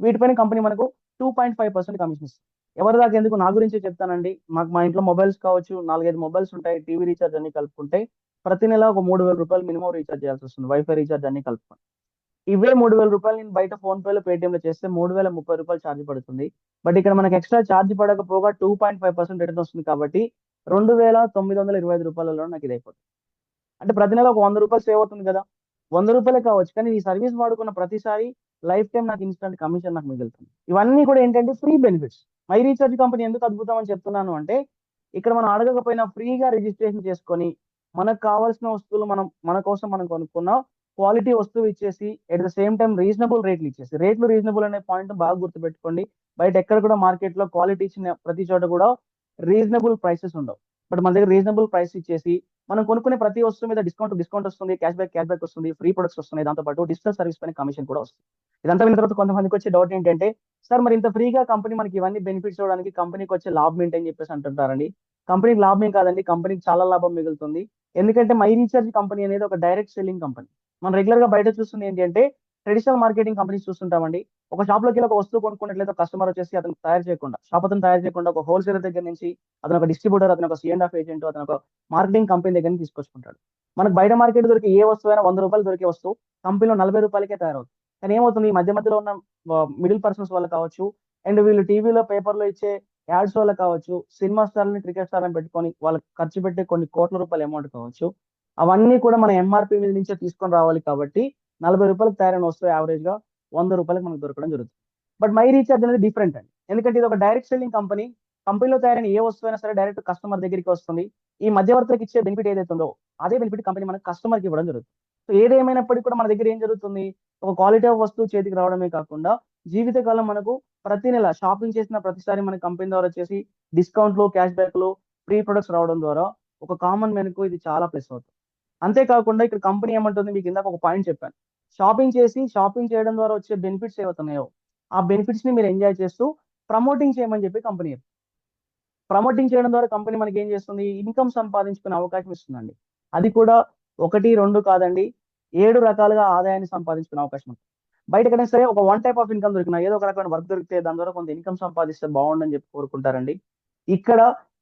వీటిపైన కంపెనీ మనకు 2.5% కమిషన్ ఇస్తుంది. ఎవరి దాకా ఎందుకు నా గురించే చెప్తానండి. మా ఇంట్లో మొబైల్స్ కావచ్చు, 4, 5 మొబైల్స్ ఉంటాయి. టీవీ రీఛార్జ్ అన్ని కలుపుకుంటే ప్రతి నెల ఒక 3000 రూపాయలు మినిమం రీఛార్జ్ చేయాల్సి వస్తుంది. వైఫై రీఛార్జ్ అన్ని కలుపుకొని. ఇవే 3000 రూపాయలు నేను బయట ఫోన్ పేలో, పేటిఎంలో చేస్తే 3030 రూపాయలు ఛార్జ్ పడుతుంది. బట్ ఇక్కడ మనకి ఎక్స్ట్రా ఛార్జ్ పడకపోగా 2.5% రిటర్న్ వస్తుంది కాబట్టి 2925 రూపాయలలో నాకు ఇది అయిపోతుంది. అంటే ప్రతి నెల ఒక 100 రూపాయలు సేవ్ అవుతుంది కదా. 100 రూపాయలే కావచ్చు, కానీ ఈ సర్వీస్ వాడుకున్న ప్రతిసారి లైఫ్ టైం నాకు ఇన్స్టెంట్ కమిషన్ నాకు మిగులుతుంది. ఇవన్నీ కూడా ఏంటంటే free benefits. My recharge company ఎందుకు అద్భుతం అని చెప్తున్నాను అంటే ఇక్కడ మనం అడగకపోయినా ఫ్రీగా రిజిస్ట్రేషన్ చేసుకొని మనకు కావాల్సిన వస్తువులు మనం మన కోసం మనం కొనుక్కున్న క్వాలిటీ వస్తువు ఇచ్చేసి at the same time reasonable రేట్లు ఇచ్చేసి, రేట్లు రీజనబుల్ అనే పాయింట్ బాగా గుర్తుపెట్టుకోండి. బయట ఎక్కడ కూడా మార్కెట్ లో క్వాలిటీ ఇచ్చిన ప్రతి చోట కూడా రీజనబుల్ ప్రైసెస్ ఉండవు. బట్ మన దగ్గర రీజనబుల్ ప్రైస్ ఇచ్చేసి మనం కొనుక్కునే ప్రతి వస్తువు మీద డిస్కౌంట్ వస్తుంది, క్యాష్ బ్యాక్ వస్తుంది, ఫ్రీ ప్రొడక్ట్స్ వస్తున్నాయి. దాంతో పాటు డిజిటల్ సర్వీస్ పైన కమిషన్ కూడా వస్తుంది. ఇదంతా విన్న తర్వాత కొంతమందికి వచ్చే డౌట్ ఏంటంటే, సార్ మరి ఇంత ఫ్రీగా కంపెనీ మనకి ఇవన్నీ బెనిఫిట్స్ ఇవ్వడానికి కంపెనీకి వచ్చే లాభం ఏంటని చెప్పేసి అంటుంటారండి. కంపెనీకి లాభం ఏం కాదండి, కంపెనీకి చాలా లాభం మిగులుతుంది. ఎందుకంటే మై రీఛార్జ్ కంపెనీ అనేది ఒక డైరెక్ట్ సెల్లింగ్ కంపెనీ. మనం రెగ్యులర్ గా బయట చూస్తుంది ఏంటి అంటే ట్రెడిషనల్ మార్కెటింగ్ కంపెనీస్ చూస్తుంటామండి. ఒక షాప్ లోకి వెళ్ళి ఒక వస్తువు కొనుక్కున్నట్లయితే కస్టమర్ వచ్చేసి అతను తయారు చేయకుండా, షాప్ అతను తయారు చేయకుండా ఒక హోల్సేలర్ దగ్గర నుంచి, అతను ఒక డిస్ట్రిబ్యూటర్, అతను ఒక C&F ఏజెంట్, అతను ఒక మార్కెటింగ్ కంపెనీ దగ్గర నుంచి తీసుకొచ్చుకుంటాడు. మనకు బయట మార్కెట్ దొరికే ఏ వస్తువైనా 100 రూపాయలు దొరికే వస్తువు కంపెనీలో 40 రూపాయలకే తయారవుతుంది. కానీ ఏమవుతుంది, ఈ మధ్య మధ్యలో ఉన్న మిడిల్ పర్సన్స్ వల్ల కావచ్చు, అండ్ వీళ్ళు టీవీలో పేపర్లో ఇచ్చే యాడ్స్ వల్ల కావచ్చు, సినిమా స్టార్ని క్రికెట్ స్టార్ని పెట్టుకొని వాళ్ళకి ఖర్చు పెట్టే కొన్ని కోట్ల రూపాయల అమౌంట్ కావచ్చు, అవన్నీ కూడా మన ఎంఆర్పి మీద నుంచే తీసుకొని రావాలి కాబట్టి 40 రూపాయలకు తయారైన వస్తువు యావరేజ్ గా 100 రూపాయలకు మనకు దొరకడం జరుగుతుంది. బట్ మై రీఛార్జ్ అనేది డిఫరెంట్ అండి, ఎందుకంటే ఇది ఒక డైరెక్ట్ సెల్లింగ్ కంపెనీ. కంపెనీలో తయారైన ఏ వస్తువు అయినా సరే డైరెక్ట్ కస్టమర్ దగ్గరికి వస్తుంది. ఈ మధ్యవర్తులకు ఇచ్చే బెనిఫిట్ ఏదైతే ఉందో అదే బెనిఫిట్ కంపెనీ మనకు కస్టమర్ కి ఇవ్వడం జరుగుతుంది. సో ఏదేమైనప్పటికీ కూడా మన దగ్గర ఏం జరుగుతుంది, ఒక క్వాలిటీ ఆఫ్ వస్తువు చేతికి రావడమే కాకుండా జీవితకాలం మనకు ప్రతి నెల షాపింగ్ చేసిన ప్రతిసారి మన కంపెనీ ద్వారా వచ్చేసి డిస్కౌంట్లు, క్యాష్ బ్యాక్లు, ఫ్రీ ప్రొడక్ట్స్ రావడం ద్వారా ఒక కామన్ మ్యాన్ కు ఇది చాలా ప్లస్ అవుతుంది. అంతేకాకుండా ఇక్కడ కంపెనీ ఏమంటుంది, మీకు ఇందాక ఒక పాయింట్ చెప్పాను, షాపింగ్ చేయడం ద్వారా వచ్చే బెనిఫిట్స్ ఏవైతున్నాయో ఆ బెనిఫిట్స్ ని మీరు ఎంజాయ్ చేస్తూ ప్రమోటింగ్ చేయమని చెప్పి కంపెనీ ప్రమోటింగ్ చేయడం ద్వారా కంపెనీ మనకి ఏం చేస్తుంది, ఇన్కమ్ సంపాదించుకునే అవకాశం ఇస్తుందండి. అది కూడా 1, 2 కాదండి, 7 రకాలుగా ఆదాయాన్ని సంపాదించుకునే అవకాశం ఉంటుంది. బయట ఎక్కడైనా సరే ఒక వన్ టైప్ ఆఫ్ ఇన్కమ్ దొరికినా, ఏదో ఒక రకమైన వర్క్ దొరికితే దాని ద్వారా కొంత ఇన్కమ్ సంపాదిస్తే బాగుండని చెప్పి కోరుకుంటారండి. ఇక్కడ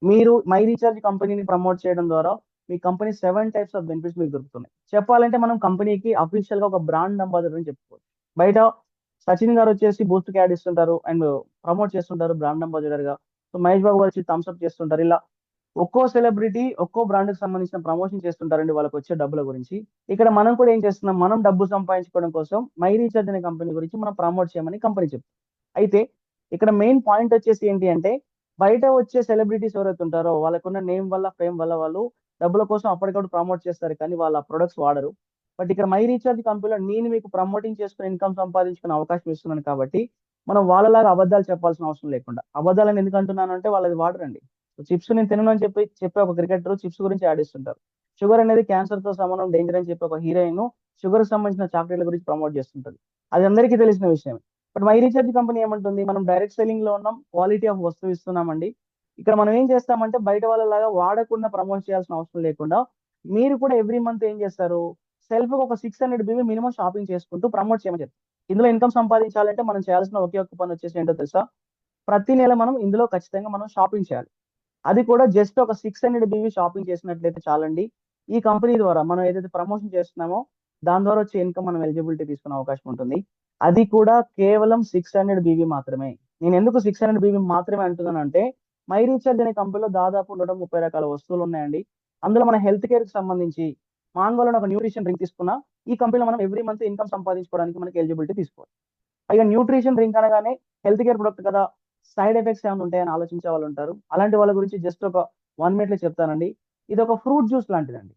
మీరు మై రీఛార్జ్ కంపెనీని ప్రమోట్ చేయడం ద్వారా మీ కంపెనీ 7 టైప్స్ ఆఫ్ బెనిఫిట్స్ మీకు దొరుకుతున్నాయి. చెప్పాలంటే మనం కంపెనీకి అఫీషియల్ గా ఒక బ్రాండ్ అంబాసిడర్ అని చెప్పుకోవచ్చు. బయట సచిన్ గారు వచ్చేసి బూస్ట్ కి యాడ్ ఇస్తుంటారు అండ్ ప్రమోట్ చేస్తుంటారు బ్రాండ్ అంబాసిడర్ గా. సో మహేష్ బాబు గారు వచ్చి థమ్స్ అప్ చేస్తుంటారు. ఇలా ఒక్కో సెలబ్రిటీ ఒక్కో బ్రాండ్ కి సంబంధించిన ప్రమోషన్ చేస్తుంటారండి వాళ్ళకి వచ్చే డబ్బుల గురించి. ఇక్కడ మనం కూడా ఏం చేస్తున్నాం, మనం డబ్బు సంపాదించుకోవడం కోసం మై రీఛార్జ్ అనే కంపెనీ గురించి మనం ప్రమోట్ చేయమని కంపెనీ చెప్తుంది. అయితే ఇక్కడ మెయిన్ పాయింట్ వచ్చేసి ఏంటి అంటే, బయట వచ్చే సెలబ్రిటీస్ ఎవరైతే ఉంటారో వాళ్ళకున్న నేమ్ వల్ల, ఫేమ్ వల్ల వాళ్ళు డబ్బుల కోసం అప్పటికప్పుడు ప్రమోట్ చేస్తారు కానీ వాళ్ళ ప్రొడక్ట్స్ వాడరు. బట్ ఇక్కడ మై రీఛార్జ్ కంపెనీలో నేను మీకు ప్రమోటింగ్ చేసుకుని ఇన్కమ్ సంపాదించుకునే అవకాశం ఇస్తున్నాను కాబట్టి మనం వాళ్ళలాగా అబద్ధాలు చెప్పాల్సిన అవసరం లేకుండా, అబద్ధాలను ఎందుకు అంటున్నాను అంటే వాళ్ళది వాడరండి. చిప్స్ నేను తినను అని చెప్పి ఒక క్రికెటర్ చిప్స్ గురించి ఆడిస్తుంటారు. షుగర్ అనేది క్యాన్సర్ తో సమానం, డేంజర్ అని చెప్పి ఒక హీరోయిన్ షుగర్ సంబంధించిన చాక్లెట్ల గురించి ప్రమోట్ చేస్తుంటది. అది అందరికీ తెలిసిన విషయం. బట్ మై రీఛార్జ్ కంపెనీ ఏమంటుంది, మనం డైరెక్ట్ సెల్లింగ్ లో ఉన్నాం, క్వాలిటీ ఆఫ్ వస్తువు ఇస్తున్నామండి. ఇక్కడ మనం ఏం చేస్తామంటే బయట వాళ్ళలాగా వాడకుండా ప్రమోట్ చేయాల్సిన అవసరం లేకుండా మీరు కూడా ఎవ్రీ మంత్ ఏం చేస్తారు, సెల్ఫ్ ఒక 600 BB మినిమం షాపింగ్ చేసుకుంటూ ప్రమోట్ చేయమని చెప్తారు. ఇందులో ఇన్కమ్ సంపాదించాలంటే మనం చేయాల్సిన ఒకే ఒక్క పని వచ్చేసి ఏంటో తెలుసా, ప్రతి నెల మనం ఇందులో ఖచ్చితంగా మనం షాపింగ్ చేయాలి. అది కూడా జస్ట్ ఒక 600 BB షాపింగ్ చేసినట్లయితే చాలండి. ఈ కంపెనీ ద్వారా మనం ఏదైతే ప్రమోషన్ చేస్తున్నామో దాని ద్వారా వచ్చే ఇన్కమ్ మనం ఎలిజిబిలిటీ తీసుకునే అవకాశం ఉంటుంది. అది కూడా కేవలం 600 BB మాత్రమే. నేను ఎందుకు 600 BB మాత్రమే అంటున్నానంటే, మై రీఛార్జ్ అనే కంపెనీలో దాదాపు 130 రకాల వస్తువులు ఉన్నాయండి. అందులో మన హెల్త్ కేర్ కి సంబంధించి మాంగోలో ఒక న్యూట్రిషన్ డ్రింక్ తీసుకున్నా ఈ కంపెనీలో మనం ఎవ్రీ మంత్ ఇన్కమ్ సంపాదించుకోవడానికి మనకి ఎలిజిబిలిటీ తీసుకోవాలి. పైగా న్యూట్రిషన్ డ్రింక్ అనగానే హెల్త్ కేర్ ప్రొడక్ట్ కదా, సైడ్ ఎఫెక్ట్స్ ఏమైనా ఉంటాయని ఆలోచించే వాళ్ళు ఉంటారు. అలాంటి వాళ్ళ గురించి జస్ట్ ఒక 1 minute లో చెప్తానండి. ఇది ఒక ఫ్రూట్ జ్యూస్ లాంటిదండి.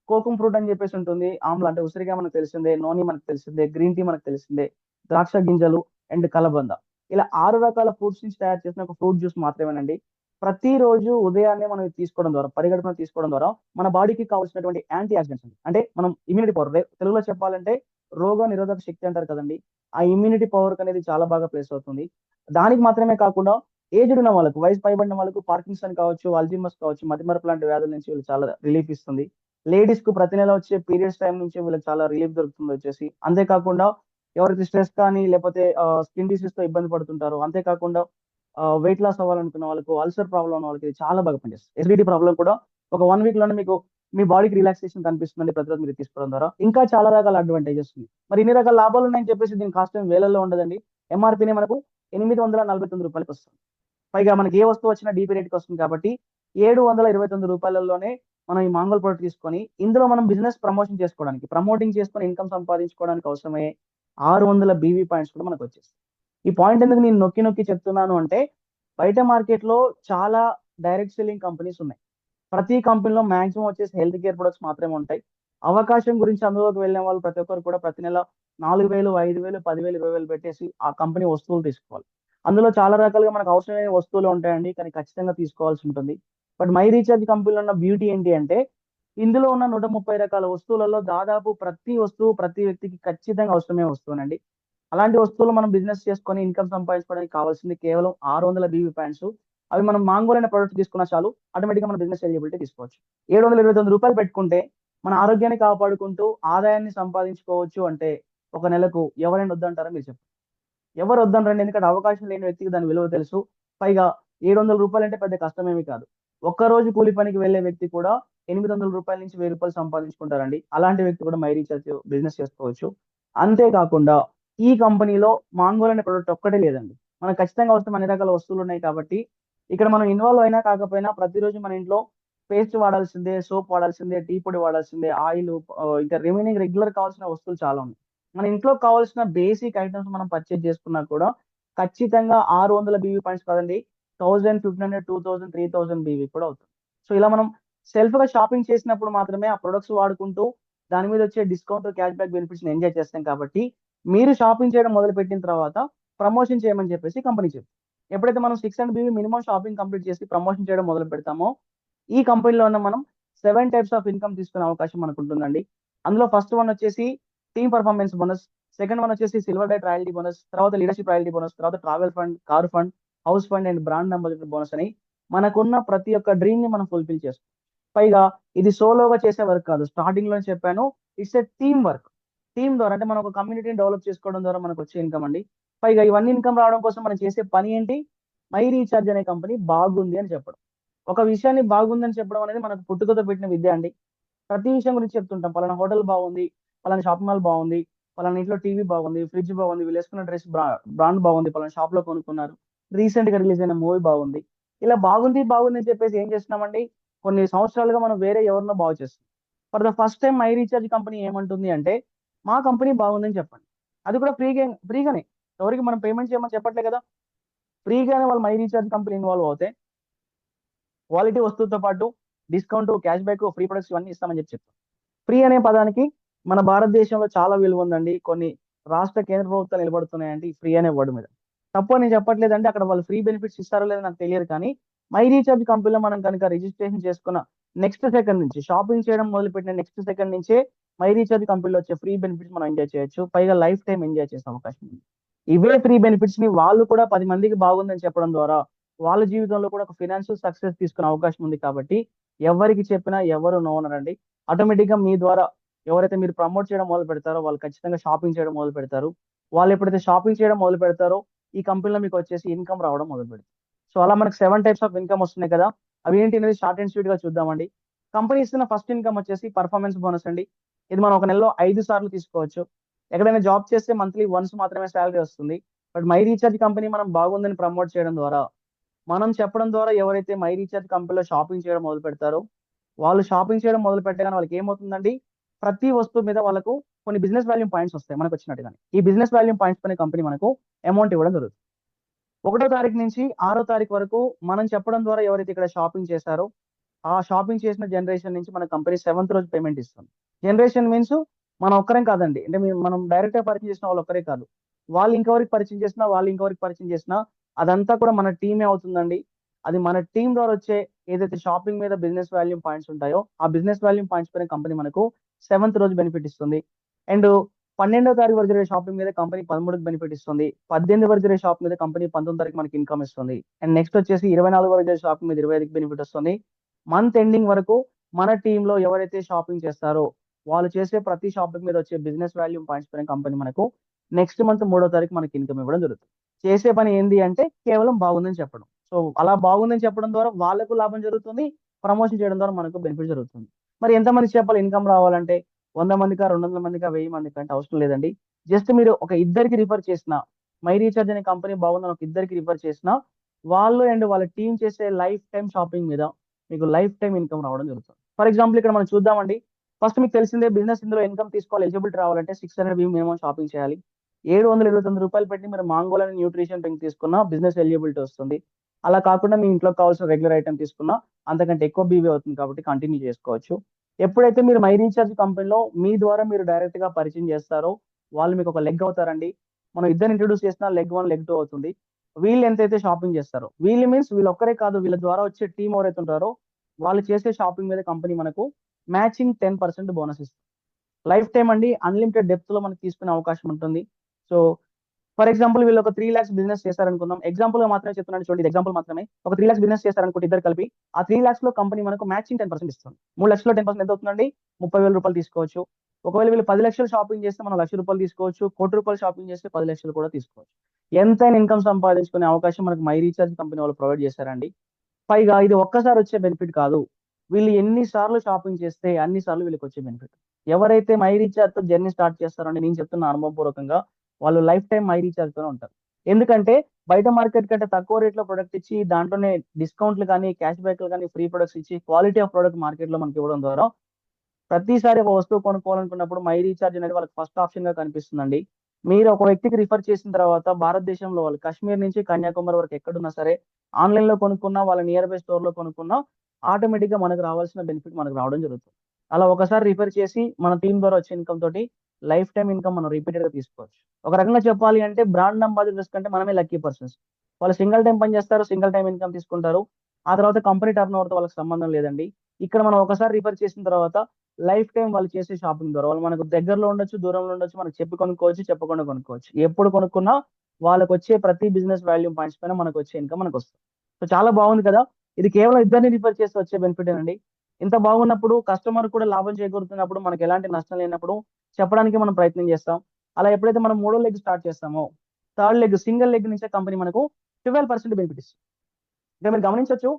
కోకం ఫ్రూట్ అని చెప్పేసి ఉంటుంది, ఆమ్లా అంటే ఉసిరికాయ మనకు తెలిసిందే, నోని మనకు తెలిసిందే, గ్రీన్ టీ మనకు తెలిసిందే, ద్రాక్ష గింజలు అండ్ కలబంద, ఇలా 6 రకాల ఫ్రూట్స్ నుంచి తయారు చేసిన ఒక ఫ్రూట్ జ్యూస్ మాత్రమేనండి. ప్రతిరోజు ఉదయాన్నే మనం ఇది తీసుకోవడం ద్వారా, పరిగడుపున తీసుకోవడం ద్వారా మన బాడీకి కావాల్సినటువంటి యాంటీ ఆక్సిడెంట్స్ అంటే మనం ఇమ్యూనిటీ పవర్, తెలుగులో చెప్పాలంటే రోగ నిరోధక శక్తి అంటారు కదండి, ఆ ఇమ్యూనిటీ పవర్ అనేది చాలా బాగా ప్లేస్ అవుతుంది. దానికి మాత్రమే కాకుండా ఏజ్డ్ ఉన్న వాళ్ళకు, వయసు పైబడిన వాళ్ళకు పార్కిన్సన్ కావచ్చు, అల్జీమర్స్ కావచ్చు, మతిమరుపు లాంటి వ్యాధుల నుంచి వీళ్ళు చాలా రిలీఫ్ ఇస్తుంది. లేడీస్ కు ప్రతి నెల వచ్చే పీరియడ్స్ టైం నుంచి వీళ్ళకి చాలా రిలీఫ్ దొరుకుతుంది వచ్చేసి. అంతేకాకుండా ఎవరైతే స్ట్రెస్ కానీ లేకపోతే స్కిన్ డిసీజ్ తో ఇబ్బంది పడుతుంటారో, అంతేకాకుండా వెయిట్ లాస్ అవ్వాలనుకున్న వాళ్ళకు, అల్సర్ ప్రాబ్లం ఉన్న వాళ్ళకి ఇది చాలా బాగా పనిచేస్తుంది. ఎసిడిటీ ప్రాబ్లం కూడా ఒక 1 week లోనే మీకు మీ బాడీకి రిలాక్సేషన్ కనిపిస్తుందండి ప్రతిరోజు మీరు తీసుకోవడం ద్వారా. ఇంకా చాలా రకాల అడ్వాంటేజెస్ ఉన్నాయి. మరి ఇన్ని రకాల లాభాలు ఉన్నాయని చెప్పేసి దీని కాస్ట్ ఏం వేలల్లో ఉండదండి. ఎంఆర్పీనే మనకు 849 రూపాయలకి వస్తుంది. పైగా మనకి ఏ వస్తువు వచ్చినా డీపీ రేట్కి వస్తుంది కాబట్టి 729 రూపాయలలోనే మనం ఈ మాంగోల్ ప్రొడక్ట్ తీసుకొని ఇందులో మనం బిజినెస్ ప్రమోషన్ చేసుకోవడానికి, ప్రమోటింగ్ చేసుకొని ఇన్కమ్ సంపాదించుకోవడానికి అవసరమయ్యే 600 BB పాయింట్స్ కూడా మనకు వచ్చేస్తాయి. ఈ పాయింట్ ఎందుకు నేను నొక్కి నొక్కి చెప్తున్నాను అంటే, బయట మార్కెట్ లో చాలా డైరెక్ట్ సెల్లింగ్ కంపెనీస్ ఉన్నాయి. ప్రతి కంపెనీలో మాక్సిమం వచ్చేసి హెల్త్ కేర్ ప్రొడక్ట్స్ మాత్రమే ఉంటాయి. అవకాశం గురించి అందులోకి వెళ్ళిన వాళ్ళు ప్రతి ఒక్కరు కూడా ప్రతి నెల 4,000, 5,000, 10,000, 20,000 పెట్టేసి ఆ కంపెనీ వస్తువులు తీసుకోవాలి. అందులో చాలా రకాలుగా మనకు అవసరమైన వస్తువులు ఉంటాయండి, కానీ ఖచ్చితంగా తీసుకోవాల్సి ఉంటుంది. బట్ మై రీఛార్జ్ కంపెనీలో ఉన్న బ్యూటీ ఏంటి అంటే, ఇందులో ఉన్న 130 రకాల వస్తువులలో దాదాపు ప్రతి వస్తువు ప్రతి వ్యక్తికి ఖచ్చితంగా అవసరమైన వస్తువునండి. అలాంటి వస్తువులు మనం బిజినెస్ చేసుకొని ఇన్కమ్ సంపాదించుకోవడానికి కావాల్సింది కేవలం 600 BB పాయింట్స్. అవి మనం మాంగోల్ అనే ప్రొడక్ట్ తీసుకున్నా చాలు, ఆటోమేటిక్ గా మన బిజినెస్ ఎలిజిబిలిటీ తీసుకోవచ్చు. 729 రూపాయలు పెట్టుకుంటే మన ఆరోగ్యాన్ని కాపాడుకుంటూ ఆదాయాన్ని సంపాదించుకోవచ్చు అంటే ఒక నెలకు ఎవరైనా వద్దంటారా మీరు చెప్పండి? ఎవరు వద్దనరండి, ఎందుకంటే అవకాశం లేని వ్యక్తికి దాని విలువ తెలుసు. పైగా 700 రూపాయలు అంటే పెద్ద కష్టమేమి కాదు. ఒక్కరోజు కూలి పనికి వెళ్ళే వ్యక్తి కూడా 800 రూపాయల నుంచి 1000 రూపాయలు సంపాదించుకుంటారండి. అలాంటి వ్యక్తి కూడా మై రీఛార్జ్ బిజినెస్ చేసుకోవచ్చు. అంతేకాకుండా ఈ కంపెనీలో మాంగోల్ అనే ప్రొడక్ట్ ఒక్కటే లేదండి. మనకు ఖచ్చితంగా అవసరం అన్ని రకాల వస్తువులు ఉన్నాయి కాబట్టి ఇక్కడ మనం ఇన్వాల్వ్ అయినా కాకపోయినా ప్రతిరోజు మన ఇంట్లో పేస్ట్ వాడాల్సిందే, సోప్ వాడాల్సిందే, టీ పొడి వాడాల్సిందే, ఆయిల్, ఇంకా రిమైనింగ్ రెగ్యులర్ కావాల్సిన వస్తువులు చాలా ఉన్నాయి. మన ఇంట్లో కావాల్సిన బేసిక్ ఐటమ్స్ మనం పర్చేజ్ చేసుకున్నా కూడా ఖచ్చితంగా 600 బీవీ పాయింట్స్ కాదండి, 1500, 2000, 3000 బీవీ కూడా అవుతుంది. సో ఇలా మనం సెల్ఫ్ గా షాపింగ్ చేసినప్పుడు మాత్రమే ఆ ప్రొడక్ట్స్ వాడుకుంటూ దాని మీద వచ్చే discount, cash back benefits enjoy చేస్తాం కాబట్టి మీరు షాపింగ్ చేయడం మొదలు పెట్టిన తర్వాత ప్రమోషన్ చేయమని చెప్పేసి కంపెనీ చెప్తుంది. ఎప్పుడైతే మనం 600 బీవీ మినిమం షాపింగ్ కంప్లీట్ చేసి ప్రమోషన్ చేయడం మొదలు పెడతామో ఈ కంపెనీలో ఉన్న మనం 7 టైప్స్ ఆఫ్ ఇన్కమ్ తీసుకునే అవకాశం మనకు ఉంటుందండి. అందులో ఫస్ట్ వన్ వచ్చేసి team performance bonus, second one వచ్చేసి సిల్వర్ డైట్ రాయల్టీ బోనస్, తర్వాత లీడర్షిప్ రాయల్టీ బోనస్, తర్వాత travel fund, car fund, house fund and brand ambassador bonus అని మనకున్న ప్రతి ఒక్క డ్రీమ్ ని మనం ఫుల్ఫిల్ చేస్తాం. పైగా ఇది సోలోగా చేసే వర్క్ కాదు. స్టార్టింగ్ లో చెప్పాను, it's a team work. Team ద్వారా అంటే మనం ఒక కమ్యూనిటీని డెవలప్ చేసుకోవడం ద్వారా మనకు వచ్చే ఇన్కమ్ అండి. పైగా ఇవన్నీ ఇన్కమ్ రావడం కోసం మనం చేసే పని ఏంటి? మై రీఛార్జ్ అనే కంపెనీ బాగుంది అని చెప్పడం. ఒక విషయాన్ని బాగుందని చెప్పడం అనేది మనకు పుట్టుకతో పెట్టిన విద్య అండి. ప్రతి విషయం గురించి చెప్తుంటాం. పలానా హోటల్ బాగుంది, పలానా షాపింగ్ మాల్ బాగుంది, పలానా ఇంట్లో టీవీ బాగుంది, ఫ్రిడ్జ్ బాగుంది, వీళ్ళు వేసుకున్న డ్రెస్ బ్రాండ్ బాగుంది, పలానా షాప్ లో కొనుక్కున్నారు, రీసెంట్ గా రిలీజ్ అయిన మూవీ బాగుంది. ఇలా బాగుంది బాగుంది అని చెప్పేసి ఏం చేస్తున్నామండి, కొన్ని సంవత్సరాలుగా మనం వేరే ఎవరినో బాగు చేస్తాం. For the first time my recharge company ఏమంటుంది అంటే మా కంపెనీ బాగుందని చెప్పండి. అది కూడా ఫ్రీగానే. ఎవరికి మనం పేమెంట్ చేయమని చెప్పట్లే కదా. ఫ్రీగానే వాళ్ళు మై రీఛార్జ్ కంపెనీ ఇన్వాల్వ్ అవుతే క్వాలిటీ వస్తువుతో పాటు discount, cash back, free products ఇవన్నీ ఇస్తామని చెప్తాం. ఫ్రీ అనే పదానికి మన భారతదేశంలో చాలా విలువ ఉందండి. కొన్ని రాష్ట్ర కేంద్ర ప్రభుత్వాలు నిలబడుతున్నాయంటే ఈ ఫ్రీ అనే వర్డ్ మీద. తప్పు అని నేను చెప్పట్లేదంటే అక్కడ వాళ్ళు ఫ్రీ బెనిఫిట్స్ ఇస్తారో లేదో నాకు తెలియదు కానీ మై రీఛార్జ్ కంపెనీలో మనం కనుక రిజిస్ట్రేషన్ చేసుకున్న నెక్స్ట్ సెకండ్ నుంచి షాపింగ్ చేయడం మొదలుపెట్టిన నెక్స్ట్ సెకండ్ నుంచే మై రీఛార్జ్ కంపెనీలో వచ్చే ఫ్రీ బెనిఫిట్స్ మనం ఎంజాయ్ చేయొచ్చు. పైగా లైఫ్ టైం ఎంజాయ్ చేసే అవకాశం ఉంది. ఇవే ఫ్రీ బెనిఫిట్స్ ని వాళ్ళు కూడా 10 మందికి బాగుందని చెప్పడం ద్వారా వాళ్ళ జీవితంలో కూడా ఒక ఫినాన్షియల్ సక్సెస్ తీసుకునే అవకాశం ఉంది కాబట్టి ఎవరికి చెప్పినా ఎవరు నో అనరండి. ఆటోమేటిక్ గా మీ ద్వారా ఎవరైతే మీరు ప్రమోట్ చేయడం మొదలు పెడతారో వాళ్ళు ఖచ్చితంగా షాపింగ్ చేయడం మొదలు పెడతారు. వాళ్ళు ఎప్పుడైతే షాపింగ్ చేయడం మొదలు పెడతారో ఈ కంపెనీలో మీకు వచ్చేసి ఇన్కమ్ రావడం మొదలు పెడుతుంది. సో అలా మనకు 7 టైప్స్ ఆఫ్ ఇన్కమ్ వస్తున్నాయి కదా. అవి ఏంటి అనేది షార్ట్ అండ్ స్వీట్ గా చూద్దామండి. కంపెనీ ఇస్తున్న ఫస్ట్ ఇన్కమ్ వచ్చేసి పర్ఫార్మెన్స్ బోనస్ అండి. ఇది మనం ఒక నెలలో 5 సార్లు తీసుకోవచ్చు. ఎక్కడైనా జాబ్ చేస్తే మంత్లీ వన్స్ మాత్రమే సాలరీ వస్తుంది. బట్ మై రీఛార్జ్ కంపెనీ మనం బాగుందని ప్రమోట్ చేయడం ద్వారా, మనం చెప్పడం ద్వారా ఎవరైతే మై రీఛార్జ్ కంపెనీలో షాపింగ్ చేయడం మొదలు పెడతారో వాళ్ళు షాపింగ్ చేయడం మొదలు పెట్టగానే వాళ్ళకి ఏమవుతుందండి, ప్రతి వస్తువు మీద వాళ్ళకు కొన్ని బిజినెస్ వాల్యూమ్ పాయింట్స్ వస్తాయి మనకు వచ్చినట్టుగానే. ఈ బిజినెస్ వాల్యూమ్ పాయింట్స్ పైన కంపెనీ మనకు అమౌంట్ ఇవ్వడం జరుగుతుంది. 1వ తారీఖు నుంచి 6వ తారీఖు వరకు మనం చెప్పడం ద్వారా ఎవరైతే ఇక్కడ షాపింగ్ చేశారో ఆ షాపింగ్ చేసిన జనరేషన్ నుంచి మన కంపెనీ 7th రోజు పేమెంట్ ఇస్తుంది. జనరేషన్ మీన్స్ మనం ఒక్కరం కాదండి. అంటే మనం డైరెక్ట్ గా పరిచయం చేసిన వాళ్ళు ఒక్కరే కాదు. వాళ్ళు ఇంకెవరికి పరిచయం చేసినా, వాళ్ళు ఇంకెవరికి పరిచయం చేసినా అదంతా కూడా మన టీమే అవుతుందండి. అది మన టీం ద్వారా వచ్చే ఏదైతే షాపింగ్ మీద బిజినెస్ వాల్యూమ్ పాయింట్స్ ఉంటాయో ఆ బిజినెస్ వాల్యూమ్ పాయింట్స్ పైన కంపెనీ మనకు 7th రోజు బెనిఫిట్ ఇస్తుంది. అండ్ 12వ తారీఖు వరకు జరిగే షాపింగ్ మీద కంపెనీ 13కి బెనిఫిట్ ఇస్తుంది. 18 వరకు జరిగే షాప్ మీద కంపెనీ 19 తారీఖు మనకి ఇన్కమ్ ఇస్తుంది. అండ్ నెక్స్ట్ వచ్చేసి 24 వరకు జరిగే షాపింగ్ మీద 25కి బెనిఫిట్ వస్తుంది. మంత్ ఎండింగ్ వరకు మన టీంలో ఎవరైతే షాపింగ్ చేస్తారో వాళ్ళు చేసే ప్రతి షాపింగ్ మీద వచ్చే బిజినెస్ వాల్యూమ్ పాయింట్స్ పైన కంపెనీ మనకు నెక్స్ట్ మంత్ 3వ తారీఖు మనకి ఇన్కమ్ ఇవ్వడం జరుగుతుంది. చేసే పని ఏంది అంటే కేవలం బాగుందని చెప్పడం. సో అలా బాగుందని చెప్పడం ద్వారా వాళ్ళకు లాభం జరుగుతుంది. ప్రమోషన్ చేయడం ద్వారా మనకు బెనిఫిట్ జరుగుతుంది. మరి ఎంతమందికి చెప్పాలి ఇన్కమ్ రావాలంటే? 100 మందికా, 200 మందికా, 1000 మందికా అంటే అవసరం లేదండి. జస్ట్ మీరు ఒక ఇద్దరికి రిఫర్ చేసిన, మై రీచార్జ్ అనే కంపెనీ బాగుందని ఒక ఇద్దరికి రిఫర్ చేసిన వాళ్ళు అండ్ వాళ్ళ టీం చేసే లైఫ్ టైం షాపింగ్ మీద మీకు లైఫ్ టైం ఇన్కమ్ రావడం జరుగుతుంది. ఫర్ ఎగ్జాంపుల్ ఇక్కడ మనం చూద్దామండి. ఫస్ట్ మీకు తెలిసిందే బిజినెస్ ఇందులో ఇన్కమ్ తీసుకోవాలి, ఎలిజిబిలిటీ రావాలంటే 600 మినిమం షాపింగ్ చేయాలి. రూ. 729 పెట్టి మీరు మాంగోల్ అని న్యూట్రిషన్ డ్రింక్ తీసుకున్న బిజినెస్ ఎలిజిబిలిటీ వస్తుంది. అలా కాకుండా మీ ఇంట్లో కావాల్సిన రెగ్యులర్ ఐటమ్ తీసుకున్నా అంతకంటే ఎక్కువ బీవీ అవుతుంది కాబట్టి కంటిన్యూ చేసుకోవచ్చు. ఎప్పుడైతే మీరు మై రీఛార్జ్ కంపెనీలో మీ ద్వారా మీరు డైరెక్ట్ గా పరిచయం చేస్తారో వాళ్ళు మీకు ఒక లెగ్ అవుతారండి. మనం ఇద్దరు ఇంట్రొడ్యూస్ చేసిన లెగ్ 1, లెగ్ 2 అవుతుంది. వీళ్ళు ఎంతైతే షాపింగ్ చేస్తారో, వీళ్ళు మీన్స్ వీళ్ళు ఒక్కరే కాదు, వీళ్ళ ద్వారా వచ్చే టీం ఎవరైతే ఉంటారో వాళ్ళు చేసే షాపింగ్ మీద కంపెనీ మనకు మ్యాచింగ్ 10% బోనస్ ఇస్తుంది. లైఫ్ టైం అండి, అన్లిమిటెడ్ డెప్త్ లో మనకి తీసుకునే అవకాశం ఉంటుంది. సో ఫర్ ఎగ్జాంపుల్ వీళ్ళు ఒక 3 lakhs బిజినెస్ చేస్తారనుకుందాం. ఎగ్జాంపుల్ గా మాత్రమే చెప్తున్నాను చూడండి, ఇది ఎగ్జాంపుల్ మాత్రమే. ఒక 3 lakhs బిజినెస్ చేస్తారనుకుంటే ఇద్దరు కలిపి ఆ 3 lakhs లో కంపెనీ మనకు మ్యాచింగ్ 10% ఇస్తుంది. 3 లక్షల్లో 10% ఎంత అవుతుందండి? 30,000 రూపాయలు తీసుకోవచ్చు. ఒకవేళ వీళ్ళు 10 లక్షలు షాపింగ్ చేస్తే మనం 1,00,000 రూపాయలు తీసుకోవచ్చు. 1,00,00,000 షాపింగ్ చేస్తే 10 లక్షలు కూడా తీసుకోవచ్చు. ఎంతైనా ఇన్కమ్ సంపాదించుకునే అవకాశం మనకు మై రీఛార్జ్ కంపెనీ వాళ్ళు ప్రొవైడ్ చేశారండి. పైగా ఇది ఒక్కసారి వచ్చే బెనిఫిట్ కాదు. వీళ్ళు ఎన్ని సార్లు షాపింగ్ చేస్తే అన్ని సార్లు వీళ్ళకి వచ్చే బెనిఫిట్. ఎవరైతే మై రీఛార్జ్ తో జర్నీ స్టార్ట్ చేస్తారో అంటే నేను చెప్తున్న అనుభవపూర్వకంగా వాళ్ళు లైఫ్ టైం మై రీఛార్జ్ తోనే ఉంటారు. ఎందుకంటే బయట మార్కెట్ కంటే తక్కువ రేట్లో ప్రొడక్ట్ ఇచ్చి దాంట్లోనే డిస్కౌంట్లు కానీ క్యాష్ బ్యాక్లు కానీ ఫ్రీ ప్రొడక్ట్స్ ఇచ్చి క్వాలిటీ ఆఫ్ ప్రొడక్ట్ మార్కెట్ లో మనకి ఇవ్వడం ద్వారా ప్రతిసారి ఒక వస్తువు కొనుక్కోవాలనుకున్నప్పుడు మై రీఛార్జ్ అనేది వాళ్ళకి ఫస్ట్ ఆప్షన్ గా కనిపిస్తుందండి. మీరు ఒక వ్యక్తికి రిఫర్ చేసిన తర్వాత భారతదేశంలో వాళ్ళు కాశ్మీర్ నుంచి కన్యాకుమారి వరకు ఎక్కడున్నా సరే ఆన్లైన్ లో కొనుక్కున్నా వాళ్ళ నియర్ బై స్టోర్ లో కొనుక్కున్నా ఆటోమేటిక్ గా మనకు రావాల్సిన బెనిఫిట్ మనకు రావడం జరుగుతుంది. అలా ఒకసారి రిఫర్ చేసి మన టీం ద్వారా వచ్చే ఇన్కమ్ తోటి లైఫ్ టైం ఇన్కమ్ మనం రిపీటెడ్ గా తీసుకోవచ్చు. ఒక రకంగా చెప్పాలి అంటే బ్రాండ్ అంబాసిడర్స్ కంటే మనమే లక్కీ పర్సన్స్. వాళ్ళు సింగిల్ టైం పని చేస్తారు, సింగిల్ టైం ఇన్కమ్ తీసుకుంటారు. ఆ తర్వాత కంపెనీ టర్న్ ఓవర్ తో వాళ్ళకి సంబంధం లేదండి. ఇక్కడ మనం ఒకసారి రిఫర్ చేసిన తర్వాత లైఫ్ టైం వాళ్ళు చేసే షాపింగ్ ద్వారా వాళ్ళు మనకు దగ్గరలో ఉండొచ్చు, దూరంలో ఉండొచ్చు, మనకు చెప్పి కొనుక్కోవచ్చు, చెప్పకుండా కొనుక్కోవచ్చు. ఎప్పుడు కొనుక్కున్నా వాళ్ళకి వచ్చే ప్రతి బిజినెస్ వాల్యూమ్ పాయింట్స్ పైన మనకు వచ్చే ఇన్కమ్ మనకు వస్తుంది. సో చాలా బాగుంది కదా. ఇది కేవలం ఇద్దరిని రిఫర్ చేసి వచ్చే బెనిఫిట్ అండి. ఇంత బాగున్నప్పుడు కస్టమర్ కూడా లాభం చేకూరుతున్నప్పుడు మనకి ఎలాంటి నష్టం లేనప్పుడు చెప్పడానికి మనం ప్రయత్నం చేస్తాం. అలా ఎప్పుడైతే మనం మూడో లెగ్ స్టార్ట్ చేస్తామో థర్డ్ లెగ్ సింగిల్ లెగ్ నుంచే కంపెనీ మనకు 12% బెనిఫిట్ ఇస్తుంది. అంటే మీరు గమనించొచ్చు,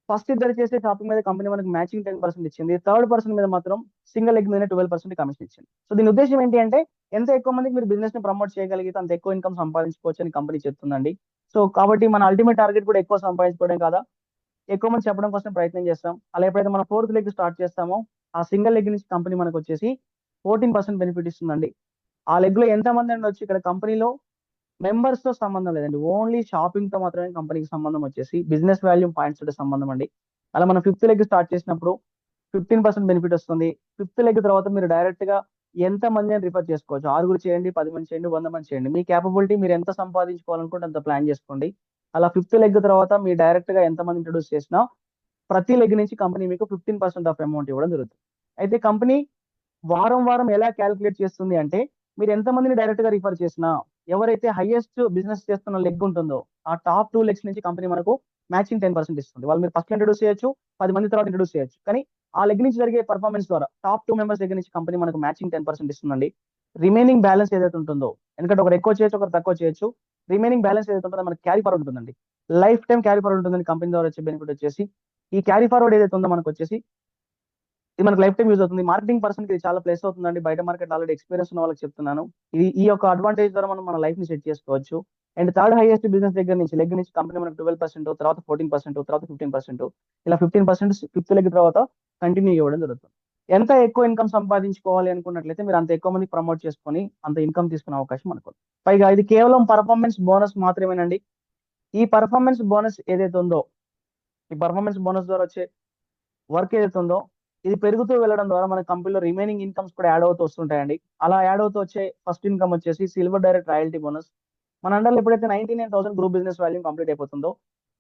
ఫస్ట్ ఇద్దరు చేసే షాపింగ్ మీద కంపెనీ మనకి మ్యాచింగ్ 10% ఇచ్చింది. థర్డ్ పర్సన్ మీద మాత్రం సింగిల్ లెగ్ మీద 12% కమిషన్ ఇచ్చింది. సో దీని ఉద్దేశం ఏంటి అంటే ఎంత ఎక్కువ మందికి మీరు బిజినెస్ ని ప్రమోట్ చేయగలిగితే అంత ఎక్కువ ఇన్కమ్ సంపాదించుకోవచ్చు అని కంపెనీ చెప్తుందండి. సో కాబట్టి మన అల్టిమేట్ టార్గెట్ కూడా ఎక్కువ సంపాదించుకోవడం కాదా, ఎక్కువ మంది చెప్పడం కోసం ప్రయత్నం చేస్తాం. అలా ఎప్పుడైతే మనం ఫోర్త్ లెగ్ స్టార్ట్ చేస్తామో ఆ సింగిల్ లెగ్ నుంచి కంపెనీ మనకు వచ్చేసి 14% బెనిఫిట్ ఇస్తుందండి. ఆ లెగ్ లో ఎంత మంది అండి వచ్చి ఇక్కడ కంపెనీలో మెంబర్స్ తో సంబంధం లేదండి. ఓన్లీ షాపింగ్ తో మాత్రమే కంపెనీకి సంబంధం వచ్చేసి బిజినెస్ వాల్యూమ్ పాయింట్స్ తోటి సంబంధం అండి. అలా మనం ఫిఫ్త్ లెగ్ స్టార్ట్ చేసినప్పుడు 15% బెనిఫిట్ వస్తుంది. ఫిఫ్త్ లెగ్ తర్వాత మీరు డైరెక్ట్ గా ఎంత మంది అని రిఫర్ చేసుకోవచ్చు. 6 చేయండి, 10 మంది చేయండి, 100 మంది చేయండి. మీ కేపబిలిటీ మీరు ఎంత సంపాదించుకోవాలనుకుంటే అంత ప్లాన్ చేసుకోండి. అలా ఫిఫ్త్ లెగ్ తర్వాత మీరు డైరెక్ట్ గా ఎంత మంది ఇంట్రొడ్యూస్ చేసినా ప్రతి లెగ్ నుంచి కంపెనీ మీకు 15% ఆఫ్ అమౌంట్ ఇవ్వడం జరుగుతుంది. అయితే కంపెనీ వారం వారం ఎలా క్యాలిక్యులేట్ చేస్తుంది అంటే మీరు ఎంత మందిని డైరెక్ట్ గా రిఫర్ చేసినా ఎవరైతే హైయెస్ట్ బిజినెస్ చేస్తున్న లెగ్ ఉంటుందో ఆ టాప్ 2 లెగ్స్ నుంచి కంపెనీ మనకు మ్యాచింగ్ 10% ఇస్తుంది. వాళ్ళు మీరు ఫస్ట్ ఇంట్రొడ్యూస్ చేయొచ్చు, 10 మంది తర్వాత ఇంట్రొడ్యూస్ చేయొచ్చు. కానీ ఆ లెగ్ నుంచి జరిగే పర్ఫార్మెన్స్ ద్వారా టాప్ 2 మెంబర్స్ దగ్గర నుంచి కంపెనీ మనకు మ్యాచింగ్ 10% ఇస్తుందండి. రిమైనింగ్ బ్యాలెన్స్ ఏదైతే ఉంటుందో, ఎందుకంటే ఒకరు ఎక్కువ చేయొచ్చు, ఒకరు తక్కువ చేయొచ్చు. రిమైనింగ్ బ్యాలెన్స్ ఏదైతే ఉంటుందో మనకి క్యారీ ఫార్వర్డ్ ఉంటుందండి. లైఫ్ టైం క్యారీ ఫార్వర్డ్ ఉంటుందని కంపెనీ ద్వారా వచ్చే బెనిఫిట్ వచ్చేసి ఈ క్యారీ ఫార్వర్డ్ ఏదైతే ఉందో మనకు వచ్చేసి ఇది మనకు లైఫ్ టైం యూజ్ అవుతుంది. మార్కెటింగ్ పర్సన్ కి ఇది చాలా ప్లస్ అవుతుందండి. బయట మార్కెట్ ఆల్రెడీ ఎక్స్పీరియన్స్ ఉన్న వాళ్ళకి చెప్తున్నాను. ఇది ఈ యొక్క అడ్వాంటేజ్ ద్వారా మనం మన లైఫ్ ని సెట్ చేసుకోవచ్చు. అండ్ థర్డ్ హైయెస్ట్ బిజినెస్ దగ్గర నుంచి లెగ్ నుంచి కంపెనీ మనకు 12%, తర్వాత 14%, తర్వాత 15%, ఇలా 15% ఫిఫ్త్ లెగ్ తర్వాత కంటిన్యూ ఇవ్వడం జరుగుతుంది. ఎంత ఎక్కువ ఇన్కమ్ సంపాదించుకోవాలి అనుకున్నట్లయితే మీరు అంత ఎక్కువ మంది ప్రమోట్ చేసుకొని అంత ఇన్కమ్ తీసుకునే అవకాశం మనకు ఉంది. పైగా ఇది కేవలం పర్ఫార్మెన్స్ బోనస్ మాత్రమేనండి. ఈ పర్ఫార్మెన్స్ బోనస్ ఏదైతే ఉందో ఈ పర్ఫార్మెన్స్ బోనస్ ద్వారా వచ్చే వర్క్ ఏదైతే ఉందో ఇది పెరుగుతూ వెళ్ళడం ద్వారా మన కంపెనీలో రిమైనింగ్ ఇన్కమ్స్ కూడా యాడ్ అవుతూ వస్తుంటాయండి. అలా యాడ్ అవుతూ వచ్చే ఫస్ట్ ఇన్కమ్ వచ్చేసి సిల్వర్ డైరెక్ట్ రాయల్టీ బోనస్. మన అండర్లో ఎప్పుడైతే 99,000 గ్రూప్ బిజినెస్ వాల్యూమ్ కంప్లీట్ అయిపోతుందో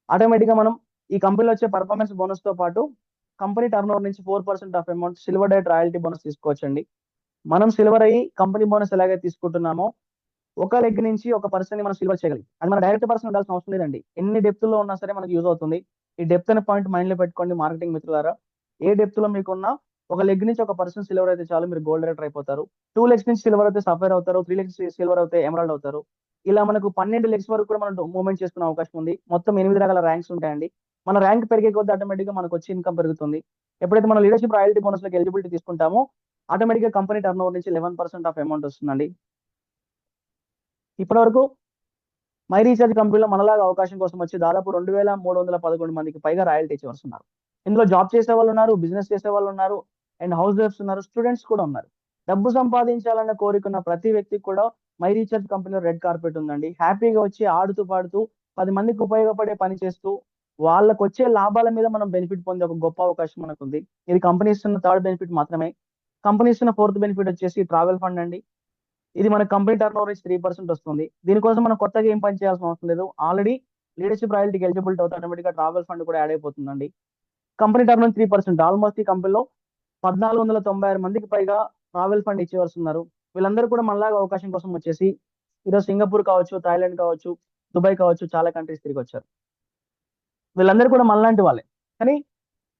ఆటోమేటిక్ గా మనం ఈ కంపెనీలో వచ్చే పర్ఫార్మెన్స్ బోనస్ తో పాటు కంపెనీ టర్న్ ఓవర్ నుంచి 4% of amount silver direct royalty bonus తీసుకోవచ్చండి. మనం సిల్వర్ అయ్యి కంపెనీ బోనస్ ఎలాగైతే తీసుకుంటున్నామో ఒక లెగ్ నుంచి ఒక పర్సన్ ని మనం సిల్వర్ చేయగలిగి అది మన డైరెక్ట్ పర్సన్ ఉండాల్సిన అవసరం లేదండి. ఎన్ని డెప్త్ లో ఉన్నా సరే మనకి యూజ్ అవుతుంది. ఈ డెప్త్ అనే పాయింట్ మైండ్ లో పెట్టుకోండి మార్కెటింగ్ మిత్రులారా. ఏ డెప్త్ లో మీకున్న ఒక లెగ్ నుంచి ఒక పర్సన్ సిల్వర్ అయితే చాలు మీరు గోల్డ్ డైరెక్టర్ అయిపోతారు. 2 లెగ్స్ నుంచి సిల్వర్ అయితే సఫైర్ అవుతారు. 3 లెగ్స్ సిల్వర్ అయితే ఎమరాల్డ్ అవుతారు. ఇలా మనకు 12 లెగ్స్ వరకు కూడా మనం మూవ్మెంట్ చేసుకునే అవకాశం ఉంది. మొత్తం 8 రకాల ర్యాంక్స్ ఉంటాయండి. మన ర్యాంక్ పెరిగే కొద్ది ఆటోమేటిక్ గా మనకు వచ్చే ఇన్కమ్ పెరుగుతుంది. ఎప్పుడైతే మనం లీడర్షిప్ రాయల్టీ బోనస్ లోకి ఎలిజిబిలిటీ తీసుకుంటామో ఆటోమేటిక్ గా కంపెనీ టర్న్ ఓవర్ నుంచి 11% ఆఫ్ అమౌంట్ వస్తుందండి. ఇప్పటి వరకు మై రీఛార్జ్ కంపెనీలో మనలాగా అవకాశం కోసం వచ్చి దాదాపు 2,311 మందికి పైగా రాయల్టీ ఇచ్చేవారు ఉన్నారు. ఇందులో జాబ్ చేసే వాళ్ళు ఉన్నారు, బిజినెస్ చేసే వాళ్ళు ఉన్నారు, అండ్ హౌస్ వైఫ్స్ ఉన్నారు, స్టూడెంట్స్ కూడా ఉన్నారు. డబ్బు సంపాదించాలన్న కోరికున్న ప్రతి వ్యక్తికి కూడా మై రీఛార్జ్ కంపెనీలో రెడ్ కార్పెట్ ఉందండి. హ్యాపీగా వచ్చి ఆడుతూ పాడుతూ 10 మందికి ఉపయోగపడే పని చేస్తూ వాళ్ళకు వచ్చే లాభాల మీద మనం బెనిఫిట్ పొందే ఒక గొప్ప అవకాశం మనకు ఉంది. ఇది కంపెనీ ఇస్తున్న థర్డ్ బెనిఫిట్ మాత్రమే. కంపెనీ ఇస్తున్న ఫోర్త్ బెనిఫిట్ వచ్చేసి ట్రావెల్ ఫండ్ అండి. ఇది మన కంపెనీ టర్న్ ఓవర్ 3% వస్తుంది. దీనికోసం మనం కొత్తగా ఏం పని చేయాల్సిన అవసరం లేదు. ఆల్రెడీ లీడర్షిప్ రాయల్టీకి ఎలిజిబిలిటీ అవుతే ఆటోమేటిక్ గా ట్రావెల్ ఫండ్ కూడా యాడ్ అయిపోతుందండి. కంపెనీ టర్న్ ఓవర్ 3% ఆల్మోస్ట్ ఈ కంపెనీలో 1,496 మందికి పైగా ట్రావెల్ ఫండ్ ఇచ్చేవారు ఉన్నారు. వీళ్ళందరూ కూడా మనలాగా అవకాశం కోసం వచ్చేసి ఈరోజు సింగపూర్ కావచ్చు, థాయిలాండ్ కావచ్చు, దుబాయ్ కావచ్చు, చాలా కంట్రీస్ తిరిగి వచ్చారు. వీళ్ళందరూ కూడా మనలాంటి వాళ్ళే. కానీ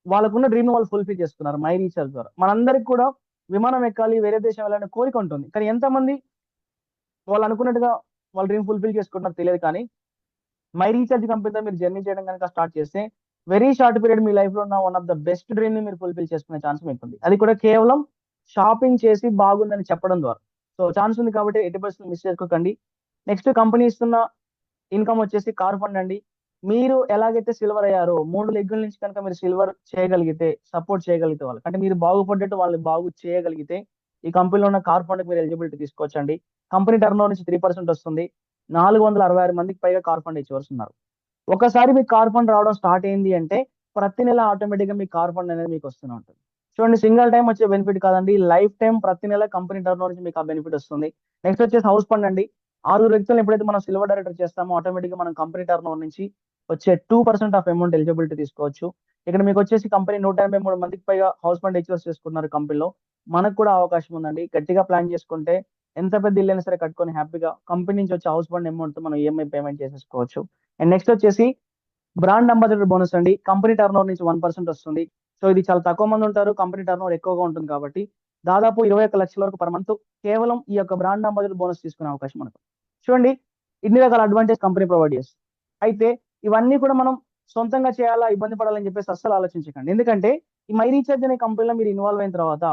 వాళ్ళకున్న డ్రీమ్ వాళ్ళు ఫుల్ఫిల్ చేసుకున్నారు మై రీఛార్జ్ ద్వారా. మనందరికి కూడా విమానం ఎక్కాలి, వేరే దేశం వెళ్ళాలని కోరిక ఉంటుంది. కానీ ఎంతమంది వాళ్ళు అనుకున్నట్టుగా వాళ్ళ డ్రీమ్ ఫుల్ఫిల్ చేసుకుంటున్నారు తెలియదు. కానీ మై రీఛార్జ్ కంపెనీతో మీరు జర్నీ చేయడం కనుక స్టార్ట్ చేస్తే వెరీ షార్ట్ పీరియడ్ మీ లైఫ్ లో ఉన్న one of the best dream ని మీరు ఫుల్ఫిల్ చేసుకునే ఛాన్స్ మీకు ఉంది. అది కూడా కేవలం షాపింగ్ చేసి బాగుందని చెప్పడం ద్వారా. సో ఛాన్స్ ఉంది కాబట్టి ఎట్టి పరిస్థితులు మిస్ చేసుకోకండి. నెక్స్ట్ కంపెనీ ఇస్తున్న ఇన్కమ్ వచ్చేసి కార్ ఫండ్ అండి. మీరు ఎలాగైతే సిల్వర్ అయ్యారో 3 లెగ్గుల నుంచి కనుక మీరు సిల్వర్ చేయగలిగితే, సపోర్ట్ చేయగలిగితే వాళ్ళకి అంటే మీరు బాగుపడ్డట్టు వాళ్ళు బాగు చేయగలిగితే ఈ కంపెనీలో ఉన్న కార్ ఫండ్‌కి మీరు ఎలిజిబిలిటీ తీసుకోవచ్చండి. కంపెనీ టర్నోవర్ నుంచి 3% వస్తుంది. 466 మందికి పైగా కార్ ఫండ్ ఇచ్చేవాల్సి ఉన్నారు. ఒకసారి మీకు కార్ ఫండ్ రావడం స్టార్ట్ అయింది అంటే ప్రతి నెల ఆటోమేటిక్‌గా మీ కార్ ఫండ్ అనేది మీకు వస్తూనే ఉంటుంది. చూడండి, సింగిల్ టైమ్ వచ్చే బెనిఫిట్ కాదండి. లైఫ్ టైమ్ ప్రతి నెల కంపెనీ టర్నోవర్ నుంచి మీకు ఆ బెనిఫిట్ వస్తుంది. నెక్స్ట్ వచ్చేసి హౌస్ ఫండ్ అండి. 6 వ్యక్తులను ఎప్పుడైతే మనం సిల్వర్ డైరెక్టర్ చేస్తామో ఆటోమేటిక్‌గా మనం కంపెనీ టర్నోవర్ నుంచి వచ్చే 2% ఆఫ్ అమౌంట్ ఎలిజిబిలిటీ తీసుకోవచ్చు. ఇక్కడ మీకు వచ్చేసి కంపెనీ 183 మందికి పైగా హౌస్ ఫండ్ హెచ్ఓస్ చేసుకున్నారు కంపెనీలో. మనకు కూడా అవకాశం ఉందండి. గట్టిగా ప్లాన్ చేసుకుంటే ఎంత పెద్ద ఇల్లైనా సరే కట్టుకొని హ్యాపీగా కంపెనీ నుంచి వచ్చే హౌస్ ఫండ్ అమౌంట్‌తో మనం ఈఎంఐ పేమెంట్ చేసేసుకోవచ్చు. అండ్ నెక్స్ట్ వచ్చేసి బ్రాండ్ అంబాసిడర్ బోనస్ అండి. కంపెనీ టర్నోవర్ నుంచి 1% వస్తుంది. సో ఇది చాలా తక్కువ మంది ఉంటారు. కంపెనీ టర్నోవర్ ఎక్కువగా ఉంటుంది కాబట్టి దాదాపు 21 లక్షల వరకు పర్ మంత్ కేవలం ఈ యొక్క బ్రాండ్ అంబాసిడర్ బోనస్ తీసుకునే అవకాశం మనకు. చూడండి, ఇన్ని రకాల అడ్వాంటేజ్ కంపెనీ ప్రొవైడ్ చేస్తుంది. అయితే ఇవన్నీ కూడా మనం సొంతంగా చేయాలా, ఇబ్బంది పడాలని చెప్పేసి అస్సలు ఆలోచించకండి. ఎందుకంటే ఈ మై రీచార్జ్ అనే కంపెనీలో మీరు ఇన్వాల్వ్ అయిన తర్వాత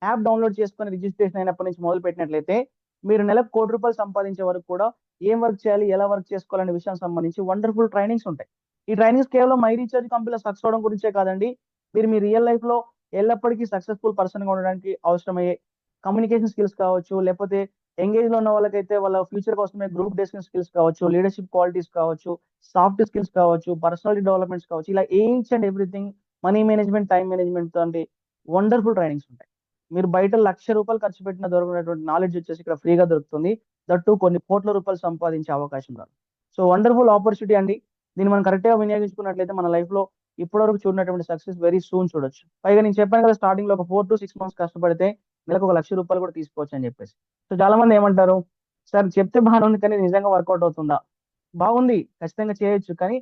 యాప్ డౌన్లోడ్ చేసుకొని రిజిస్ట్రేషన్ అయినప్పటి నుంచి మొదలు పెట్టినట్లయితే మీరు నెలకు ₹1,00,00,000 సంపాదించే వరకు కూడా ఏం వర్క్ చేయాలి, ఎలా వర్క్ చేసుకోవాలనే విషయానికి సంబంధించి వండర్‌ఫుల్ ట్రైనింగ్స్ ఉంటాయి. ఈ ట్రైనింగ్స్ కేవలం మై రీచార్జ్ కంపెనీలో సక్సెస్ అవ్వడం గురించే కాదండి. మీరు మీ రియల్ లైఫ్‌లో ఎల్లప్పటికీ సక్సెస్‌ఫుల్ పర్సన్‌గా ఉండడానికి అవసరమయ్యే కమ్యూనికేషన్ స్కిల్స్ కావచ్చు, లేకపోతే ఎంగేజ్‌లో ఉన్న వాళ్ళకైతే వాళ్ళ ఫ్యూచర్ కోసమే గ్రూప్ డిస్కషన్ స్కిల్స్ కావచ్చు, లీడర్‌షిప్ క్వాలిటీస్ కావచ్చు, సాఫ్ట్ స్కిల్స్ కావచ్చు, పర్సనాలిటీ డెవలప్‌మెంట్స్ కావచ్చు. ఇలా each and everything money management, time management లాంటి వండర్‌ఫుల్ ట్రైనింగ్స్ ఉంటాయి. మీరు బయట ₹1,00,000 ఖర్చు పెట్టినా దొరకనటువంటి నాలెడ్జ్ వచ్చేసి ఇక్కడ ఫ్రీగా దొరుకుతుంది. దట్ టూ కొన్ని కోట్ల రూపాయలు సంపాదించే అవకాశం రాదు. సో వండర్‌ఫుల్ ఆపర్చునిటీ అండి. దీన్ని మనం కరెక్ట్‌గా వినియోగించుకున్నట్లయితే మన లైఫ్‌లో ఇప్పటివరకు చూడనటువంటి సక్సెస్ వెరీ సూన్ చూడొచ్చు. పైగా నేను చెప్పాను కదా, స్టార్టింగ్‌లో ఒక 4-6 మంత్స్ కష్టపడితే నెలకు ఒక ₹1,00,000 కూడా తీసుకోవచ్చు అని చెప్పేసి. సో చాలా మంది ఏమంటారు, సార్ చెప్తే బానే ఉంది కానీ నిజంగా వర్కౌట్ అవుతుందా? బాగుంది, ఖచ్చితంగా చేయొచ్చు. కానీ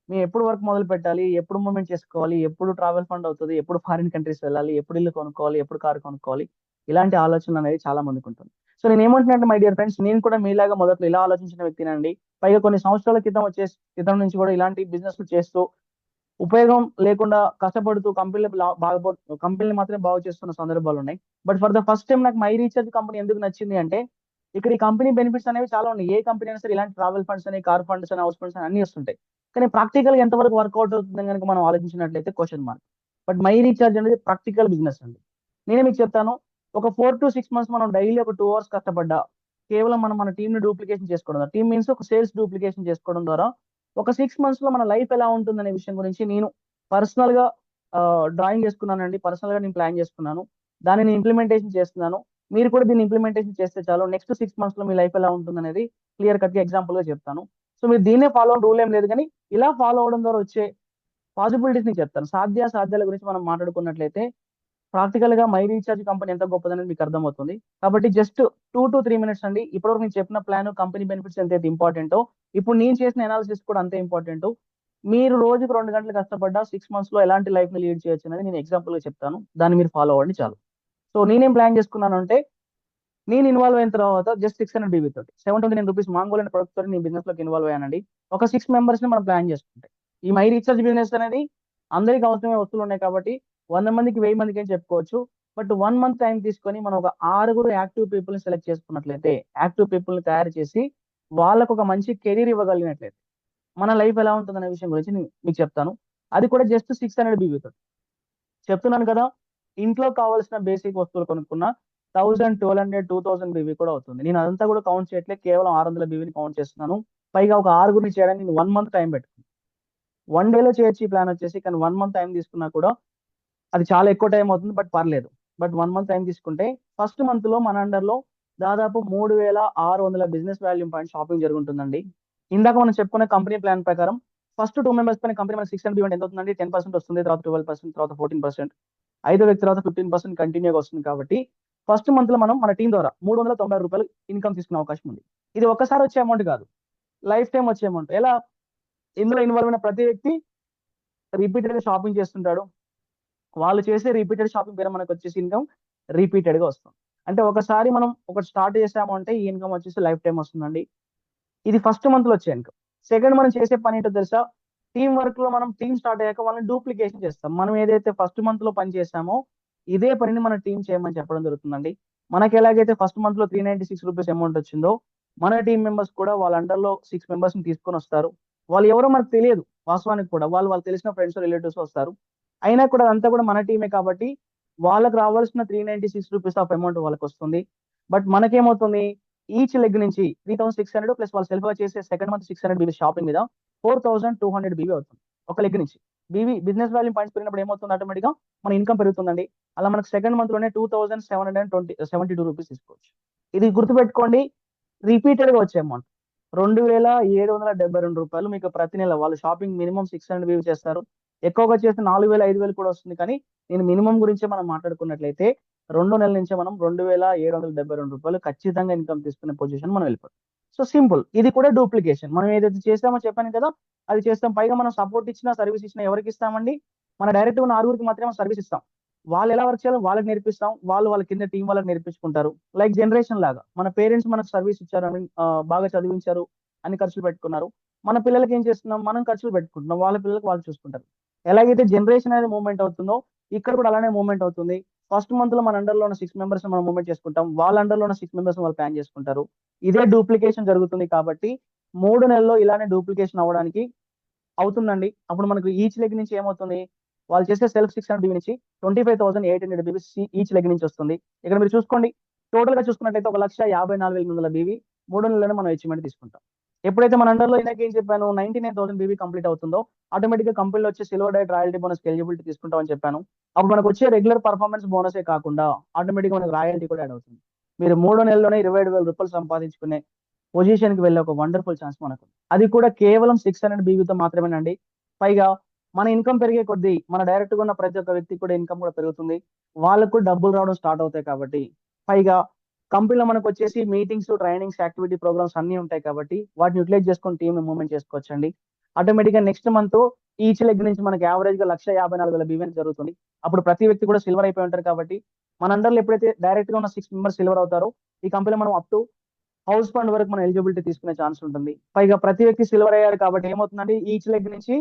మేము ఎప్పుడు వర్క్ మొదలు పెట్టాలి? ఎప్పుడు మూవ్‌మెంట్ చేసుకోవాలి? ఎప్పుడు ట్రావెల్ ఫండ్ అవుతది? ఎప్పుడు ఫారిన్ కంట్రీస్ వెళ్ళాలి? ఎప్పుడు ఇల్లు కొనుక్కోవాలి? ఎప్పుడు కారు కొనుక్కోవాలి? ఇలాంటి ఆలోచనలనేవి చాలా మందికుంటుంది. సో నేనేమంటున్నానంటే మై డియర్ ఫ్రెండ్స్, నేను కూడా మీలాగా మొదట్లో ఇలా ఆలోచించిన వ్యక్తినండి. పైగా కొన్ని సంవత్సరాల క్రితం నుంచి కూడా ఇలాంటి బిజినెస్‌లు చేస్తూ ఉపయోగం లేకుండా కష్టపడుతూ కంపెనీని మాత్రమే బాగు చేస్తున్న సందర్భాలున్నాయి. But for the first time నాకు మై రీచార్జ్ కంపెనీ ఎందుకు నచ్చింది అంటే, ఇక్కడ ఈ కంపెనీ బెనిఫిట్స్ అనేవి చాలా ఉన్నాయి. ఏ కంపెనీ అయినా సరే ఇలాంటి ట్రావెల్ ఫండ్స్ అని, కార్ ఫండ్స్ అని, హౌస్ ఫండ్స్ అని అన్నీ వస్తుంటాయి. కానీ ప్రాక్టికల్‌గా ఎంతవరకు వర్కౌట్ అవుతుందని గనుక మనం ఆలోచించినట్లయితే question mark. But my recharge అనేది ప్రాక్టికల్ బిజినెస్ అండి. నేనే మీకు చెప్తాను. ఒక 4-6 మంత్స్ మనం డైలీ ఒక 2 అవర్స్ కష్టపడ్డా, కేవలం మనం మన టీమ్‌ని డూప్లికేషన్ చేసుకోవడం ద్వారా, టీమ్ మీన్స్ ఒక సేల్స్ డూప్లికేషన్ చేసుకోవడం ద్వారా ఒక 6 మంత్స్‌లో మన లైఫ్ ఎలా ఉంటుందనే విషయం గురించి నేను పర్సనల్‌గా డ్రాయింగ్ చేసుకున్నానండి. పర్సనల్‌గా నేను ప్లాన్ చేసుకున్నాను. దానిని ఇంప్లిమెంటేషన్ చేస్తున్నాను. మీరు కూడా దీన్ని ఇంప్లిమెంటేషన్ చేస్తే చాలు. నెక్స్ట్ 6 మంత్స్‌లో మీ లైఫ్ ఎలా ఉంటుందనేది క్లియర్ కట్‌గా ఎగ్జాంపుల్‌గా చెప్తాను. సో మీరు దీన్నే ఫాలో అవ్వండి, రూల్ ఏం లేదు గానీ, ఇలా ఫాలో అవ్వడం ద్వారా వచ్చే పాసిబిలిటీస్ నేను చెప్తాను. సాధ్యాసాధ్యాల గురించి మనం మాట్లాడుకున్నట్లయితే ప్రాక్టికల్‌గా మై రీచార్జ్ కంపెనీ ఎంత గొప్పదనేది మీకు అర్థమవుతుంది. కాబట్టి జస్ట్ 2-3 మినిట్స్ అండి. ఇప్పటివరకు నేను చెప్పిన ప్లాన్, కంపెనీ బెనిఫిట్స్ ఎంతైతే ఇంపార్టెంటో, ఇప్పుడు నేను చేసిన అనాలిసిస్ కూడా అంతే ఇంపార్టెంటు. మీరు రోజుకి 2 గంటలు కష్టపడ్డా 6 మంత్స్‌లో ఎలాంటి లైఫ్‌ని లీడ్ చేయొచ్చనేది నేను ఎగ్జాంపుల్‌గా చెప్తాను. దాన్ని మీరు ఫాలో అవ్వండి చాలు. సో నేనేం ప్లాన్ చేసుకున్నానంటే, నేను ఇన్వాల్వ్ అయిన తర్వాత జస్ట్ 600 బీబీ తోటి, ₹729 మాంగోల్ అనే ప్రొడక్ట్ తోటి నేను బిజినెస్‌లోకి ఇన్వాల్వ్ అయ్యానండి. ఒక 6 మెంబర్స్‌ని మనం ప్లాన్ చేసుకుంటే. ఈ మై రీచార్జ్ బిజినెస్ అనేది అందరికి అవసరమైన వస్తువులున్నాయి కాబట్టి 100 మందికి, 1000 మందికి అని చెప్పుకోవచ్చు. బట్ 1 మంత్ టైమ్ తీసుకొని మనం ఒక 6 యాక్టివ్ పీపుల్‌ని సెలెక్ట్ చేసుకున్నట్లయితే, యాక్టివ్ పీపుల్‌ని తయారు చేసి వాళ్ళకొక మంచి కెరీర్ ఇవ్వగలిగినట్లయితే మన లైఫ్ ఎలా ఉంటుందనే విషయం గురించి నేను మీకు చెప్తాను. అది కూడా జస్ట్ 600 బీబీ తోటి. చెప్తున్నాను కదా! ఇంట్లో కావాల్సిన బేసిక్ వస్తువులు కొనుక్కున్న 1000, 1200, 2000 బీబీ కూడా అవుతుంది. నేను అదంతా కూడా కౌంట్ చేయట్లేదు. కేవలం 600 బీబీని కౌంట్ చేస్తున్నాను. పైగా ఒక ఆరుగురిని చేయడానికి నేను 1 మంత్ టైమ్ పెట్టుకున్నాను. 1 డేలో చేయొచ్చు ఈ ప్లాన్ వచ్చేసి. కానీ 1 మంత్ టైమ్ తీసుకున్నా కూడా అది చాలా ఎక్కువ టైమ్ అవుతుంది. బట్ పర్లేదు. బట్ 1 మంత్ టైమ్ తీసుకుంటే ఫస్ట్ మంత్‌లో మన అండర్‌లో దాదాపు 3600 బిజినెస్ వాల్యూమ్ పాయింట్స్ షాపింగ్ జరుగుతుందండి. ఇందాక మనం చెప్పుకున్న కంపెనీ ప్లాన్ ప్రకారం ఫస్ట్ 2 మెంబర్స్ పైన కంపెనీ మనకి 600 అంటే ఎంత అవుతుందండి? 10% వస్తుంది. తర్వాత 12%, తర్వాత 14%. ఐదో వ్యక్తి తర్వాత 15% కంటిన్యూ‌గా వస్తుంది కాబట్టి ఫస్ట్ మంత్‌లో మనం మన టీమ్ ద్వారా ₹396 ఇన్‌కమ్ తీసుకునే అవకాశం ఉంది. ఇది ఒక్కసారి వచ్చే అమౌంట్ కాదు. లైఫ్ టైమ్ వచ్చే అమౌంట్. ఎలా? ఇందులో ఇన్వాల్వ్ అయిన ప్రతి వ్యక్తి రిపీటెడ్‌గా షాపింగ్ చేస్తుంటాడు. వాళ్ళు చేసే రిపీటెడ్ షాపింగ్ పేరు మనకొచ్చేసి ఇన్‌కమ్ రిపీటెడ్‌గా వస్తుంది. అంటే ఒకసారి మనం ఒకటి స్టార్ట్ చేసాము అంటే ఈ ఇన్‌కమ్ వచ్చేసి లైఫ్ టైమ్ వస్తుందండి. ఇది ఫస్ట్ మంత్‌లో వచ్చే ఇన్‌కమ్. సెకండ్ మనం చేసే పనేంటో తెలుసా? టీమ్ వర్క్‌లో మనం టీమ్ స్టార్ట్ అయ్యాక వాళ్ళని డూప్లికేషన్ చేస్తాం. మనం ఏదైతే ఫస్ట్ మంత్‌లో పని చేసామో, ఇదే పనిని మన టీమ్ చేయమని చెప్పడం జరుగుతుందండి. మనకెలాగైతే ఫస్ట్ మంత్‌లో ₹396 అమౌంట్ వచ్చిందో, మన టీం మెంబర్స్ కూడా వాళ్ళ అండర్లో 6 మెంబర్స్ ని తీసుకొని వస్తారు. వాళ్ళు ఎవరో మనకు తెలియదు వాస్తవానికి కూడా. వాళ్ళు తెలిసిన ఫ్రెండ్స్, రిలేటివ్స్ వస్తారు. అయినా కూడా అదంతా కూడా మన టీమే కాబట్టి వాళ్ళకి రావాల్సిన ₹396 ఆఫ్ అమౌంట్ వాళ్ళకొస్తుంది. బట్ మనకేమవుతుంది, ఈచ్ లెగ్ నుంచి 3600 ప్లస్ వాళ్ళు సెల్ఫ్‌గా చేసే సెకండ్ మంత్ 600 బీవీ షాపింగ్ మీద 4200 బీవీ అవుతుంది. ఒక లెగ్ నుంచి. బిజినెస్ వాల్యూమ్ పాయింట్స్ పెరిగినప్పుడు ఏమవుతుంది, ఆటోమేటిక్‌గా మన ఇన్‌కమ్ పెరుగుతుందండి. అలా మనకు సెకండ్ మంత్‌లోనే ₹2772 తీసుకోవచ్చు. ఇది గుర్తుపెట్టుకోండి. రిపీటెడ్‌గా వచ్చే అమౌంట్. ₹2772 మీకు ప్రతి నెల వాళ్ళు షాపింగ్ మినిమమ్ 600 వీవ్ చేస్తారు. ఎక్కువగా చేస్తే 4000, 5000 కూడా వస్తుంది. కానీ నేను మినిమమ్ గురించే మనం మాట్లాడుకున్నట్లయితే 2 నెలల నుంచే మనం ₹2772 ఖచ్చితంగా ఇన్‌కమ్ తీసుకునే పొజిషన్ మనం వెళ్ళిపోతాం. So simple. ఇది కూడా డూప్లికేషన్. మనం ఏదైతే చేసామో చెప్పాను కదా! అది చేస్తాం. పైగా మనం సపోర్ట్ ఇచ్చినా, సర్వీస్ ఇచ్చినా ఎవరికిస్తామండి? మన డైరెక్ట్‌గా ఉన్న ఆరుగురికి మాత్రమే సర్వీస్ ఇస్తాం. వాళ్ళు ఎలా వర్క్ చేయాలో వాళ్ళకి నేర్పిస్తాం. వాళ్ళు వాళ్ళ కింద టీమ్ వాళ్ళకి నేర్పించుకుంటారు. లైక్ జనరేషన్ లాగా. మన పేరెంట్స్ మనకు సర్వీస్ ఇచ్చారు, బాగా చదివించారు, అన్ని ఖర్చులు పెట్టుకున్నారు. మన పిల్లలకి ఏం చేస్తున్నాం? మనం ఖర్చులు పెట్టుకుంటున్నాం. వాళ్ళ పిల్లలకి వాళ్ళు చూసుకుంటారు. ఎలాగైతే జనరేషన్ అనేది మూవ్‌మెంట్ అవుతుందో, ఇక్కడ కూడా అలానే మూవ్‌మెంట్ అవుతుంది. ఫస్ట్ మంత్‌లో మన అండర్‌లో ఉన్న 6 మెంబర్స్‌ని మనం మూవ్‌మెంట్ చేసుకుంటాం. వాళ్ళ అండర్‌లో ఉన్న 6 మెంబర్స్‌ని వాళ్ళు ప్లాన్ చేసుకుంటారు. ఇదే డూప్లికేషన్ జరుగుతుంది కాబట్టి 3 నెలల్లో ఇలానే డూప్లికేషన్ అవ్వడానికి అవుతుందండి. అప్పుడు మనకు ఈచ్ లెగ్ నుంచి ఏమవుతుంది, వాళ్ళు చేసే సెల్ఫ్ 600 బీవీ నుంచి 25,800 బీవీ ఈచ్ లెగ్ నుంచి వస్తుంది. ఇక్కడ మీరు చూసుకోండి. టోటల్‌గా చూసుకున్నట్టయితే 1,54,800 బీవీ 3 నెలల్లోనే మనం అచీవ్‌మెంట్ తీసుకుంటాం. ఎప్పుడైతే మన అండర్‌లో ఇందాక ఏం చెప్పాను 99,000 బీవీ కంప్లీట్ అవుతుందో ఆటోమేటిక్‌గా కంపెనీలో వచ్చే సిల్వర్ డైట్ రాయల్టీ బోనస్‌కి ఎలిజిబిలిటీ తీసుకుంటాం అని చెప్పాను. అప్పుడు మనకొచ్చే రెగ్యులర్ పర్ఫార్మెన్స్ బోనసే కాకుండా ఆటోమేటిక్‌గా మనకు రాయల్టీ కూడా యాడ్ అవుతుంది. మీరు 3 నెలల్లోనే ₹27,000 సంపాదించుకునే పొజిషన్‌కి వెళ్ళే ఒక వండర్‌ఫుల్ ఛాన్స్ మనకు. అది కూడా కేవలం 600 బీవీతో మాత్రమేనండి. పైగా మన ఇన్‌కమ్ పెరిగే కొద్దీ మన డైరెక్ట్‌గా ఉన్న ప్రతి ఒక్క వ్యక్తికి కూడా ఇన్‌కమ్ కూడా పెరుగుతుంది. వాళ్ళకి కూడా డబ్బులు రావడం స్టార్ట్ అవుతాయి కాబట్టి, పైగా కంపెనీలో మనకొచ్చేసి మీటింగ్స్, ట్రైనింగ్స్, యాక్టివిటీ ప్రోగ్రామ్స్ అన్నీ ఉంటాయి కాబట్టి వాటిని యుటిలైజ్ చేసుకొని టీమ్‌ని మూవ్‌మెంట్ చేసుకోవచ్చండి. ఆటోమేటిక్‌గా నెక్స్ట్ మంత్ ఈచ్ లెగ్ నుంచి మనకి యావరేజ్‌గా 1,54,000 బీవీ అనేది జరుగుతుంది. అప్పుడు ప్రతి వ్యక్తి కూడా సిల్వర్ అయిపోయి ఉంటారు కాబట్టి, మన అండర్‌లో ఎప్పుడైతే డైరెక్ట్‌గా ఉన్న 6 మెంబర్స్ సిల్వర్ అవుతారో, ఈ కంపెనీలో మనం అప్ టు హౌస్ ఫండ్ వరకు మనం ఎలిజిబిలిటీ తీసుకునే ఛాన్స్ ఉంటుంది. పైగా ప్రతి వ్యక్తి సిల్వర్ అయ్యారు కాబట్టి ఏమవుతుందంటే ఈచ్ లెగ్ నుంచి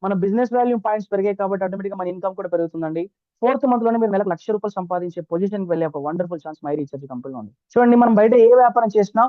మన బిజినెస్ వాల్యూ పాయింట్స్ పెరిగాయి కాబట్టి ఆటోమేటిక్‌గా మన ఇన్‌కమ్ కూడా పెరుగుతుందండి. ఫోర్త్ మంత్‌లోనే మీరు నెలకు ₹1,00,000 సంపాదించే పొజిషన్‌కి వెళ్ళే ఒక వండర్‌ఫుల్ ఛాన్స్ మై రీచార్జ్ కంపెనీలో ఉంది. చూడండి మనం బయట ఏ వ్యాపారం చేసినా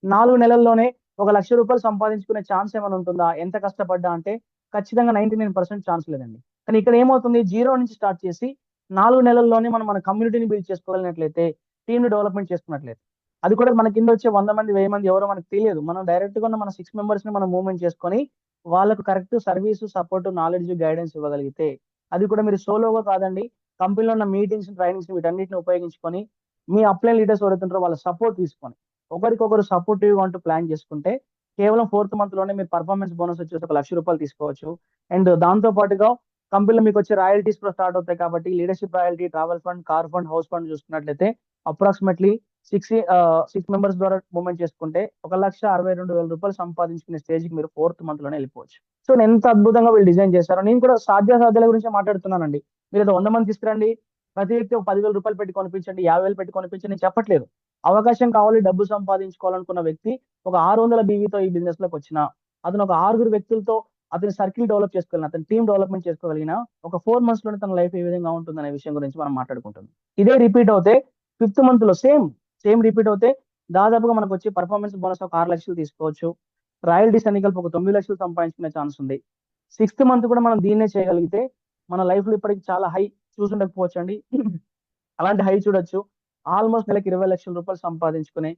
4 నెలల్లోనే ఒక ₹1,00,000 సంపాదించుకునే ఛాన్స్ ఏమైనా ఉంటుందా? ఎంత కష్టపడ్డా అంటే ఖచ్చితంగా 99% ఛాన్స్ లేదండి. కానీ ఇక్కడ ఏమవుతుంది జీరో నుంచి స్టార్ట్ చేసి 4 నెలల్లోనే మనం మన కమ్యూనిటీని బిల్డ్ చేసుకోగలిగినట్లయితే, టీమ్‌ని డెవలప్‌మెంట్ చేసుకున్నట్లయితే అది కూడా మన కింద వచ్చే 100 మంది, 1000 మంది ఎవరో మనకు తెలియదు. మనం డైరెక్ట్‌గా ఉన్న మన 6 మెంబర్స్‌ని మనం మూవ్‌మెంట్ చేసుకొని, వాళ్ళకు correct service, support, knowledge, guidance ఇవ్వగలిగితే, అది కూడా మీరు సోలోగా కాదండి. కంపెనీలో ఉన్న మీటింగ్స్, ట్రైనింగ్స్ వీటన్నిటిని ఉపయోగించుకొని, మీ అప్‌లైన్ లీడర్స్ ఎవరైతే ఉంటారో వాళ్ళ సపోర్ట్ తీసుకొని, ఒకరికొకరు సపోర్టివ్‌గా ఉంటూ ప్లాన్ చేసుకుంటే, కేవలం ఫోర్త్ మంత్‌లోనే మీరు పర్ఫార్మెన్స్ బోనస్ వచ్చేసి ఒక ₹1,00,000 తీసుకోవచ్చు. అండ్ దాంతో పాటుగా కంపెనీలో మీకొచ్చే రాయల్టీస్ కూడా స్టార్ట్ అవుతాయి కాబట్టి, leadership royalty, travel fund, car fund, house fund చూసుకున్నట్లయితే అప్రాక్సిమేట్‌లీ 6 మెంబర్స్ ద్వారా మూవ్‌మెంట్ చేసుకుంటే ఒక ₹1,62,000 సంపాదించుకునే స్టేజ్‌కి మీరు ఫోర్త్ మంత్‌లోనే వెళ్ళిపోవచ్చు. సో, ఎంత అద్భుతంగా వీళ్ళు డిజైన్ చేశారో. నేను కూడా సాధ్యాసాధ్యాల గురించే మాట్లాడుతున్నానండి. మీరేదో 100 మంది తీసుకురండి, ప్రతి వ్యక్తి ఒక ₹10,000 పెట్టి కొనిపించండి, 50,000 పెట్టి కొనిపించండి నేను చెప్పట్లేదు. అవకాశం కావాలి, డబ్బు సంపాదించుకోవాలనుకున్న వ్యక్తి ఒక 600 బీవీతో ఈ బిజినెస్‌లోకొచ్చినా, అతను ఒక 6 వ్యక్తులతో అతని సర్కిల్ డెవలప్ చేసుకోగలిగిన, అతని టీమ్ డెవలప్‌మెంట్ చేసుకోగలిగిన ఒక 4 మంత్స్‌లోనే తన లైఫ్ ఏ విధంగా ఉంటుందనే విషయం గురించి మనం మాట్లాడుకుంటున్నాం. ఇదే రిపీట్ అవుతే ఫిఫ్త్ మంత్‌లో సేమ్ రిపీట్ అవుతే దాదాపుగా మనకొచ్చే పర్ఫార్మెన్స్ బోనస్ ఒక 6,00,000 తీసుకోవచ్చు. రాయల్టీస్ అన్ని కలిపి ఒక 9,00,000 సంపాదించుకునే ఛాన్స్ ఉంది. సిక్స్త్ మంత్ కూడా మనం దీన్నే చేయగలిగితే మన లైఫ్‌లో ఇప్పటికి చాలా హై చూసుండకపోవచ్చండి. అలాంటి హై చూడొచ్చు. ఆల్‌మోస్ట్ నెలకి ₹20,00,000 సంపాదించుకునే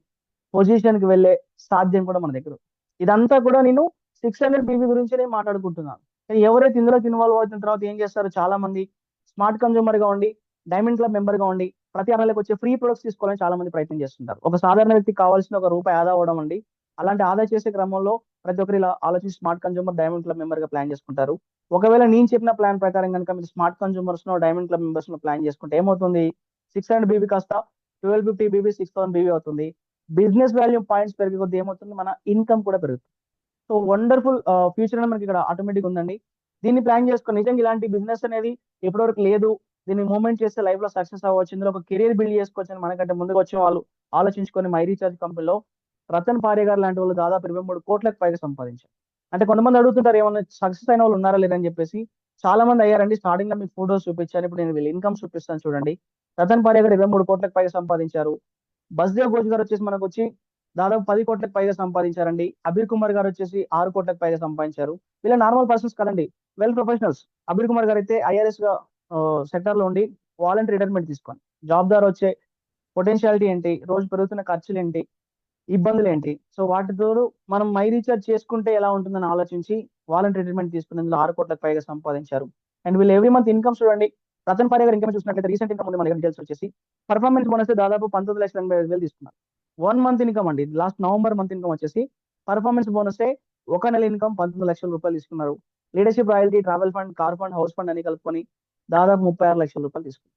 పొజిషన్‌కి వెళ్ళే సాధ్యం కూడా మన దగ్గర ఉంది. ఇదంతా కూడా నేను 600 బీవీ గురించి నేను మాట్లాడుకుంటున్నాను. కానీ ఎవరైతే ఇందులోకి ఇన్వాల్వ్ అవుతున్న తర్వాత ఏం చేస్తారు చాలా మంది స్మార్ట్ కన్స్యూమర్‌గా ఉండి, డైమండ్ క్లబ్ మెంబర్‌గా ఉండి, ప్రతి నెలకొచ్చే ఫ్రీ ప్రొడక్ట్స్ తీసుకోవాలని చాలా మంది ప్రయత్నం చేస్తుంటారు. ఒక సాధారణ వ్యక్తికి కావాల్సిన ఒక రూపాయి ఆదా అవ్వడం అండి. అలాంటి ఆదా చేసే క్రమంలో ప్రతి ఒక్కరు ఇలా ఆలోచించి స్మార్ట్ కన్స్యూమర్ డైమండ్ క్లబ్ మెంబర్‌గా ప్లాన్ చేసుకుంటారు. ఒకవేళ నేను చెప్పిన ప్లాన్ ప్రకారం గనుక మీరు స్మార్ట్ కన్స్యూమర్స్‌నో, డైమండ్ క్లబ్ మెంబర్స్‌నో ప్లాన్ చేసుకుంటే ఏమవుతుంది? 600 బీబీ కాస్త 1250 బీబీ, 6000 బీబీ అవుతుంది. బిజినెస్ వాల్యూమ్ పాయింట్స్ పెరిగే కొద్దీ ఏమవుతుంది? మన ఇన్‌కమ్ కూడా పెరుగుతుంది. సో, వండర్‌ఫుల్ ఫ్యూచర్ అనేది మనకిక్కడ ఆటోమేటిక్‌గా ఉందండి. దీన్ని ప్లాన్ చేసుకొని నిజంగా ఇలాంటి బిజినెస్ అనేది ఇప్పటివరకు లేదు. దీన్ని మూవ్‌మెంట్ చేస్తే లైఫ్‌లో సక్సెస్ అవ్వచ్చు. ఇందులో ఒక కెరియర్ బిల్డ్ చేసుకోవచ్చని మనకంటే ముందుగా వచ్చిన వాళ్ళు ఆలోచించుకొని మై రీచార్జ్ కంపెనీలో రతన్ పారే గారు లాంటి వాళ్ళు దాదాపు 23,00,00,000 పైగా సంపాదించారు. అంటే కొంతమంది అడుగుతుంటారు ఏమన్నా సక్సెస్ అయిన వాళ్ళు ఉన్నారా లేదా అని చెప్పేసి. చాలా మంది అయ్యారండి. స్టార్టింగ్‌లో మీకు ఫోటోస్ చూపించాను. ఇప్పుడు నేను వీళ్ళ ఇన్‌కమ్స్ చూపిస్తాను చూడండి. రతన్ పారే గారు 23,00,00,000 పైగా సంపాదించారు. బస్‌దేవ్ ఘోష్ గారు వచ్చేసి మనకొచ్చి దాదాపు 10 కోట్లకు పైగా సంపాదించారండి. అబీర్ కుమార్ గారు వచ్చేసి 6 కోట్లకు పైగా సంపాదించారు. వీళ్ళ నార్మల్ పర్సన్స్ కదండి, వెల్ ప్రొఫెషనల్స్. అబీర్ కుమార్ గారు అయితే ఐఆర్ఎస్ గా సెక్టర్ లో ఉండి వాలంటరీ రిటైర్మెంట్ తీసుకొని జాబ్ ద్వారా వచ్చే పొటెన్షియాలిటీ ఏంటి, రోజు పెరుగుతున్న ఖర్చులు ఏంటి, ఇబ్బందులు ఏంటి, సో వాటితో మనం మై రీఛార్జ్ చేసుకుంటే ఎలా ఉంటుందని ఆలోచించి వాలంటరీ రిటైర్మెంట్ తీసుకునేందులో 6 కోట్లకు పైగా సంపాదించారు. అండ్ వీళ్ళు ఎవ్రీ మంత్ ఇన్కమ్ చూడండి. రతన్ పారే గారు ఇన్కమ్ చూసినట్లయితే రీసెంట్ ఇన్కమ్ ఉంది మన దగ్గర డీటెయిల్స్ వచ్చేసి పర్ఫార్మెన్స్ బోనస్ దాదాపు 19,85,000 తీసుకున్నారు. 1 మంత్ ఇన్కమ్ అండి, లాస్ట్ నవంబర్ మంత్ ఇన్కమ్ వచ్చేసి పర్ఫార్మెన్స్ బోనసే ఒక నెల ఇన్కమ్ 19 లక్షల రూపాయలు తీసుకున్నారు. Leadership royalty, travel fund, car fund, house fund అని కలుపుకొని దాదాపు 36 లక్షల రూపాయలు తీసుకున్నారు.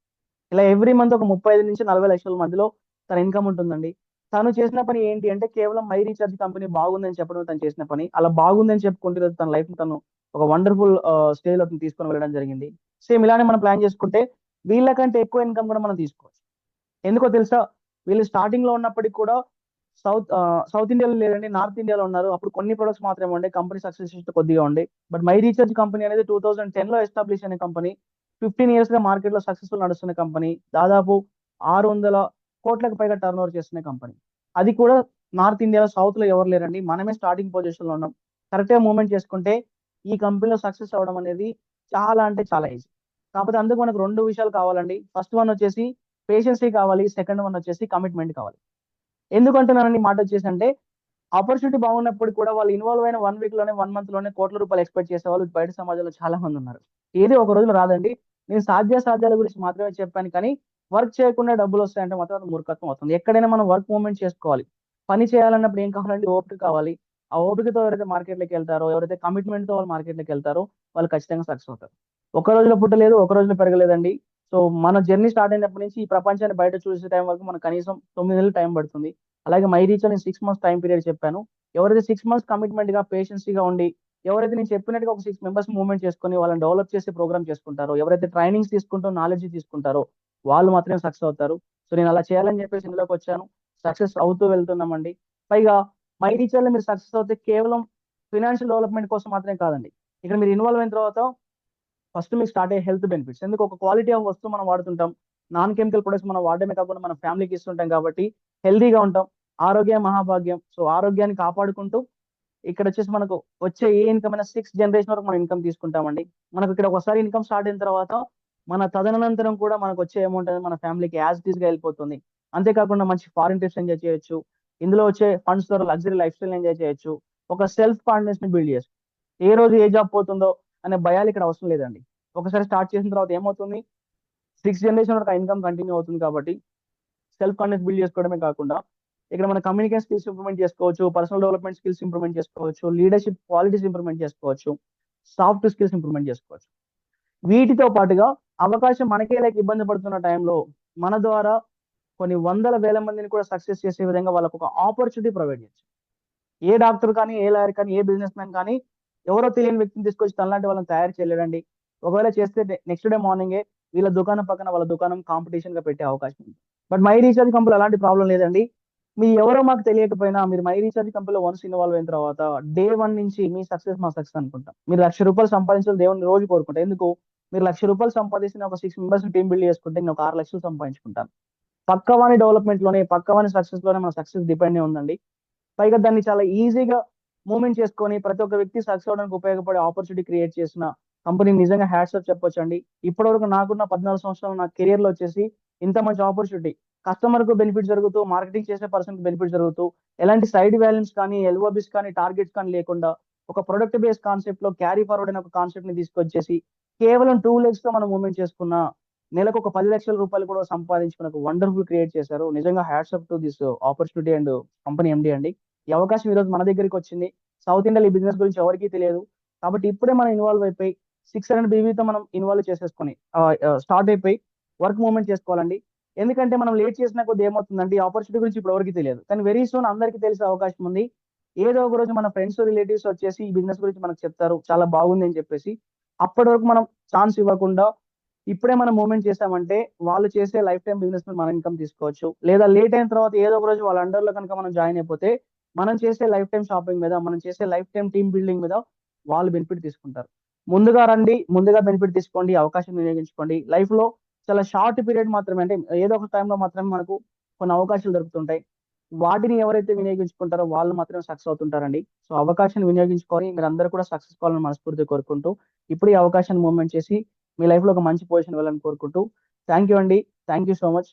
ఇలా ఎవ్రీ మంత్ ఒక 35 నుంచి 40 లక్షల మధ్యలో తన ఇన్కమ్ ఉంటుందండి. తను చేసిన పని ఏంటి అంటే కేవలం మై రీఛార్జ్ కంపెనీ బాగుందని చెప్పడం తను చేసిన పని. అలా బాగుందని చెప్పుకుంటూ ఈరోజు తన లైఫ్ తను ఒక వండర్ఫుల్ స్టేజ్ లో తీసుకొని వెళ్ళడం జరిగింది. సేమ్ ఇలానే మనం ప్లాన్ చేసుకుంటే వీళ్ళకంటే ఎక్కువ ఇన్కమ్ కూడా మనం తీసుకోవచ్చు. ఎందుకో తెలుసా, వీళ్ళు స్టార్టింగ్ లో ఉన్నప్పటికి కూడా సౌత్ ఇండియాలో లేదండి, నార్త్ ఇండియాలో ఉన్నారు. అప్పుడు కొన్ని ప్రొడక్ట్స్ మాత్రమే ఉండే, కంపెనీ సక్సెస్ కొద్దిగా ఉండే. బట్ మై రీఛార్జ్ కంపెనీ అనేది 2010 లో ఎస్టాబ్లిష్ అయిన కంపెనీ. 15 years గా మార్కెట్ లో సక్సెస్ఫుల్ నడుస్తున్న కంపెనీ. దాదాపు 600 కోట్లకు పైగా టర్న్ ఓవర్ చేస్తున్న కంపెనీ. అది కూడా నార్త్ ఇండియాలో, సౌత్ లో ఎవరు లేరండి, మనమే స్టార్టింగ్ పొజిషన్ లో ఉన్నాం. కరెక్ట్ గా మూవ్మెంట్ చేసుకుంటే ఈ కంపెనీలో సక్సెస్ అవ్వడం అనేది చాలా అంటే చాలా ఈజీ. కాకపోతే అందుకు మనకు 2 విషయాలు కావాలండి. ఫస్ట్ వన్ వచ్చేసి పేషెన్సీ కావాలి, సెకండ్ వన్ వచ్చేసి కమిట్మెంట్ కావాలి. ఎందుకంటున్నానండి మాట వచ్చేసి అంటే ఆపర్చునిటీ బాగున్నప్పుడు కూడా వాళ్ళు ఇన్వాల్వ్ అయిన 1 week లోనే, 1 month లోనే కోట్ల రూపాయలు ఎక్స్పెక్ట్ చేసే వాళ్ళు బయట సమాజంలో చాలా మంది ఉన్నారు. ఏది ఒక రోజులో రాదండి. నేను సాధ్యాసాధ్యాల గురించి మాత్రమే చెప్పాను కానీ వర్క్ చేయకుండా డబ్బులు వస్తాయంటే మాత్రం అది మూర్ఖత్వం అవుతుంది. ఎక్కడైనా మనం వర్క్ మూవ్మెంట్ చేసుకోవాలి. పని చేయాలన్నప్పుడు ఏం కావాలంటే ఓపిక కావాలి. ఆ ఓపికతో ఎవరైతే మార్కెట్లోకి వెళ్తారో, ఎవరైతే కమిట్మెంట్ తో వాళ్ళు మార్కెట్లోకి వెళ్తారో వాళ్ళు ఖచ్చితంగా సక్సెస్ అవుతారు. ఒక రోజులో పుట్టలేదు, ఒక రోజులో పెరగలేదండి. సో మన జర్నీ స్టార్ట్ అయినప్పటి నుంచి ఈ ప్రపంచాన్ని బయట చూసే టైం వరకు మనకు కనీసం 9 నెలలు టైం పడుతుంది. అలాగే మై రీచ్ నేను 6 months టైం పీరియడ్ చెప్పాను. ఎవరైతే 6 months కమిట్మెంట్ గా, పేషెన్సీగా ఉండి, ఎవరైతే నేను చెప్పినట్టుగా ఒక 6 members మూవ్మెంట్ చేసుకొని వాళ్ళని డెవలప్ చేసి ప్రోగ్రామ్ చేసుకుంటారో, ఎవరైతే ట్రైనింగ్స్ తీసుకుంటూ నాలెడ్జ్ తీసుకుంటారో వాళ్ళు మాత్రమే సక్సెస్ అవుతారు. సో నేను అలా చేయాలని చెప్పేసి ఇందులోకి వచ్చాను. సక్సెస్ అవుతూ వెళ్తున్నామండి. పైగా మై రీచర్ లో మీరు సక్సెస్ అవుతే కేవలం ఫినాన్షియల్ డెవలప్మెంట్ కోసం మాత్రమే కాదండి. ఇక్కడ మీరు ఇన్వాల్వ్ అయిన తర్వాత ఫస్ట్ మీకు స్టార్ట్ అయ్యే హెల్త్ బెనిఫిట్స్. ఎందుకు ఒక క్వాలిటీ ఆఫ్ వస్తువు మనం వాడుతుంటాం. నాన్ కెమికల్ ప్రొడక్ట్స్ మనం వాడడమే కాకుండా మన ఫ్యామిలీకి ఇస్తుంటాం కాబట్టి హెల్దీగా ఉంటాం. ఆరోగ్యం మహాభాగ్యం. సో ఆరోగ్యాన్ని కాపాడుకుంటూ ఇక్కడ వచ్చేసి మనకు వచ్చే ఏ ఇన్కమ్ అయినా 6 generation వరకు మనం ఇన్కమ్ తీసుకుంటామండి. మనకు ఇక్కడ ఒకసారి ఇన్కమ్ స్టార్ట్ అయిన తర్వాత మన తదనంతరం కూడా మనకు వచ్చే అమౌంట్ అనేది మన ఫ్యామిలీకి యాజ్ ఇట్ ఈస్ గా వెళ్ళిపోతుంది. అంతేకాకుండా మంచి ఫారిన్ ట్రిప్స్ ఎంజాయ్ చేయొచ్చు. ఇందులో వచ్చే ఫండ్స్ ద్వారా లగ్జరీ లైఫ్ స్టైల్ ఎంజాయ్ చేయొచ్చు. ఒక సెల్ఫ్ కాన్ఫిడెన్స్ ని బిల్డ్ చేసుకో. ఏ రోజు ఏ జాబ్ పోతుందో అనే భయాలు ఇక్కడ అవసరం లేదండి. ఒకసారి స్టార్ట్ చేసిన తర్వాత ఏమవుతుంది, 6 generation వరకు ఇన్కమ్ కంటిన్యూ అవుతుంది కాబట్టి సెల్ఫ్ కాన్ఫిడెన్స్ బిల్డ్ చేసుకోవడమే కాకుండా ఇక్కడ మన కమ్యూనికేషన్ స్కిల్స్ ఇంప్రూవ్మెంట్ చేసుకోవచ్చు, పర్సనల్ డెవలప్మెంట్ స్కిల్స్ ఇంప్రూవ్మెంట్ చేసుకోవచ్చు, లీడర్షిప్ క్వాలిటీస్ ఇంప్రూవ్మెంట్ చేసుకోవచ్చు, సాఫ్ట్ స్కిల్స్ ఇంప్రూవ్మెంట్ చేసుకోవచ్చు. వీటితో పాటుగా అవకాశం మనకే లేక ఇబ్బంది పడుతున్న టైంలో మన ద్వారా కొన్ని వందల వేల మందిని కూడా సక్సెస్ చేసే విధంగా వాళ్ళకు ఒక ఆపర్చునిటీ ప్రొవైడ్ చేయొచ్చు. ఏ డాక్టర్ కానీ, ఏ లాయర్ కానీ, ఏ బిజినెస్ మ్యాన్ కానీ ఎవరో తెలియని వ్యక్తిని తీసుకొచ్చి తనలాంటి వాళ్ళని తయారు చేయలేడండి. ఒకవేళ చేస్తే నెక్స్ట్ డే మార్నింగే వీళ్ళ దుకాణం పక్కన వాళ్ళ దుకాణం కాంపిటీషన్ గా పెట్టే అవకాశం ఉంది. బట్ మై రీఛార్జ్ కంపెనీలో అలాంటి ప్రాబ్లం లేదండి. మీ ఎవరో మాకు తెలియకపోయినా మీరు మై రీఛార్జ్ కంపెనీలో వన్స్ ఇన్వాల్వ్ అయిన తర్వాత డే 1 నుంచి మీ సక్సెస్ మా సక్సెస్ అనుకుంటాం. మీరు 1,00,000 సంపాదించాలి దేవుని రోజు కోరుకుంటాం. ఎందుకు, మీరు 1,00,000 సంపాదించిన ఒక 6 members టీం బిల్డ్ చేసుకుంటే నేను ఒక 6 లక్షలు సంపాదించుకుంటాను. పక్కవాని డెవలప్మెంట్ లోనే, పక్కవాని సక్సెస్ లోనే మన సక్సెస్ డిపెండ్ అయి ఉందండి. పైగా దాన్ని చాలా ఈజీగా మూవ్మెంట్ చేసుకొని ప్రతి ఒక్క వ్యక్తి సక్సెస్ అవడానికి ఉపయోగపడే ఆపర్చునిటీ క్రియేట్ చేసిన కంపెనీ నిజంగా హ్యాట్స్ ఆఫ్ చెప్పొచ్చు అండి. ఇప్పటివరకు నాకున్న 14 సంవత్సరాలు నా కెరియర్ లో వచ్చేసి ఇంత మంచి ఆపర్చునిటీ, కస్టమర్ కు బెనిఫిట్ జరుగుతూ, మార్కెటింగ్ చేసే పర్సన్ కి బెనిఫిట్ జరుగుతూ, ఎలాంటి సైడ్ వాల్యూమ్స్ కానీ, ఎల్ఓబిస్ కానీ, టార్గెట్స్ కానీ లేకుండా ఒక ప్రొడక్ట్ బేస్డ్ కాన్సెప్ట్ లో క్యారీ ఫార్వర్డ్ అనే ఒక కాన్సెప్ట్ ని తీసుకొచ్చేసి కేవలం 2 legs తో మనం మూవ్మెంట్ చేసుకున్న నెలకు ఒక 10 లక్షల రూపాయలు కూడా సంపాదించుకున్న ఒక వండర్ఫుల్ క్రియేట్ చేశారు. నిజంగా hats off to this opportunity and company MD అండి. ఈ అవకాశం ఈ రోజు మన దగ్గరికి వచ్చింది. సౌత్ ఇండియాలో ఈ బిజినెస్ గురించి ఎవరికీ తెలియదు. కాబట్టి ఇప్పుడే మనం ఇన్వాల్వ్ అయిపోయి 600 బీవీతో మనం ఇన్వాల్వ్ చేసేసుకొని స్టార్ట్ అయిపోయి వర్క్ మూవ్మెంట్ చేసుకోవాలండి. ఎందుకంటే మనం లేట్ చేసిన కొద్ది ఏమవుతుందంటే ఈ ఆపర్చునిటీ గురించి ఇప్పుడు ఎవరికి తెలియదు. కానీ వెరీ సూన్ అందరికీ తెలిసే అవకాశం ఉంది. ఏదో ఒక రోజు మన ఫ్రెండ్స్, రిలేటివ్స్ వచ్చేసి ఈ బిజినెస్ గురించి మనకు చెప్తారు, చాలా బాగుంది అని చెప్పేసి. అప్పటి వరకు మనం ఛాన్స్ ఇవ్వకుండా ఇప్పుడే మనం మూవ్మెంట్ చేసామంటే వాళ్ళు చేసే లైఫ్ టైం బిజినెస్ మీద మనం ఇన్కమ్ తీసుకోవచ్చు. లేదా లేట్ అయిన తర్వాత ఏదో ఒక రోజు వాళ్ళ అండర్ లో కనుక మనం జాయిన్ అయిపోతే మనం చేసే లైఫ్ టైం షాపింగ్ మీద, మనం చేసే లైఫ్ టైం టీమ్ బిల్డింగ్ మీద వాళ్ళు బెనిఫిట్ తీసుకుంటారు. ముందుగా రండి, ముందుగా బెనిఫిట్ తీసుకోండి, అవకాశం వినియోగించుకోండి. లైఫ్ లో చాలా షార్ట్ పీరియడ్ మాత్రమే, అంటే ఏదో ఒక టైంలో మాత్రమే మనకు కొన్ని అవకాశాలు దొరుకుతుంటాయి. వాటిని ఎవరైతే వినియోగించుకుంటారో వాళ్ళు మాత్రమే సక్సెస్ అవుతుంటారండి. సో, అవకాశాన్ని వినియోగించుకొని మీరందరూ కూడా సక్సెస్ కావాలని మనస్ఫూర్తిగా కోరుకుంటూ, ఇప్పుడు ఈ అవకాశాన్ని మూవ్‌మెంట్ చేసి మీ లైఫ్‌లో ఒక మంచి పొజిషన్ వెళ్ళాలని కోరుకుంటూ, థాంక్ యూ అండి. Thank you so much.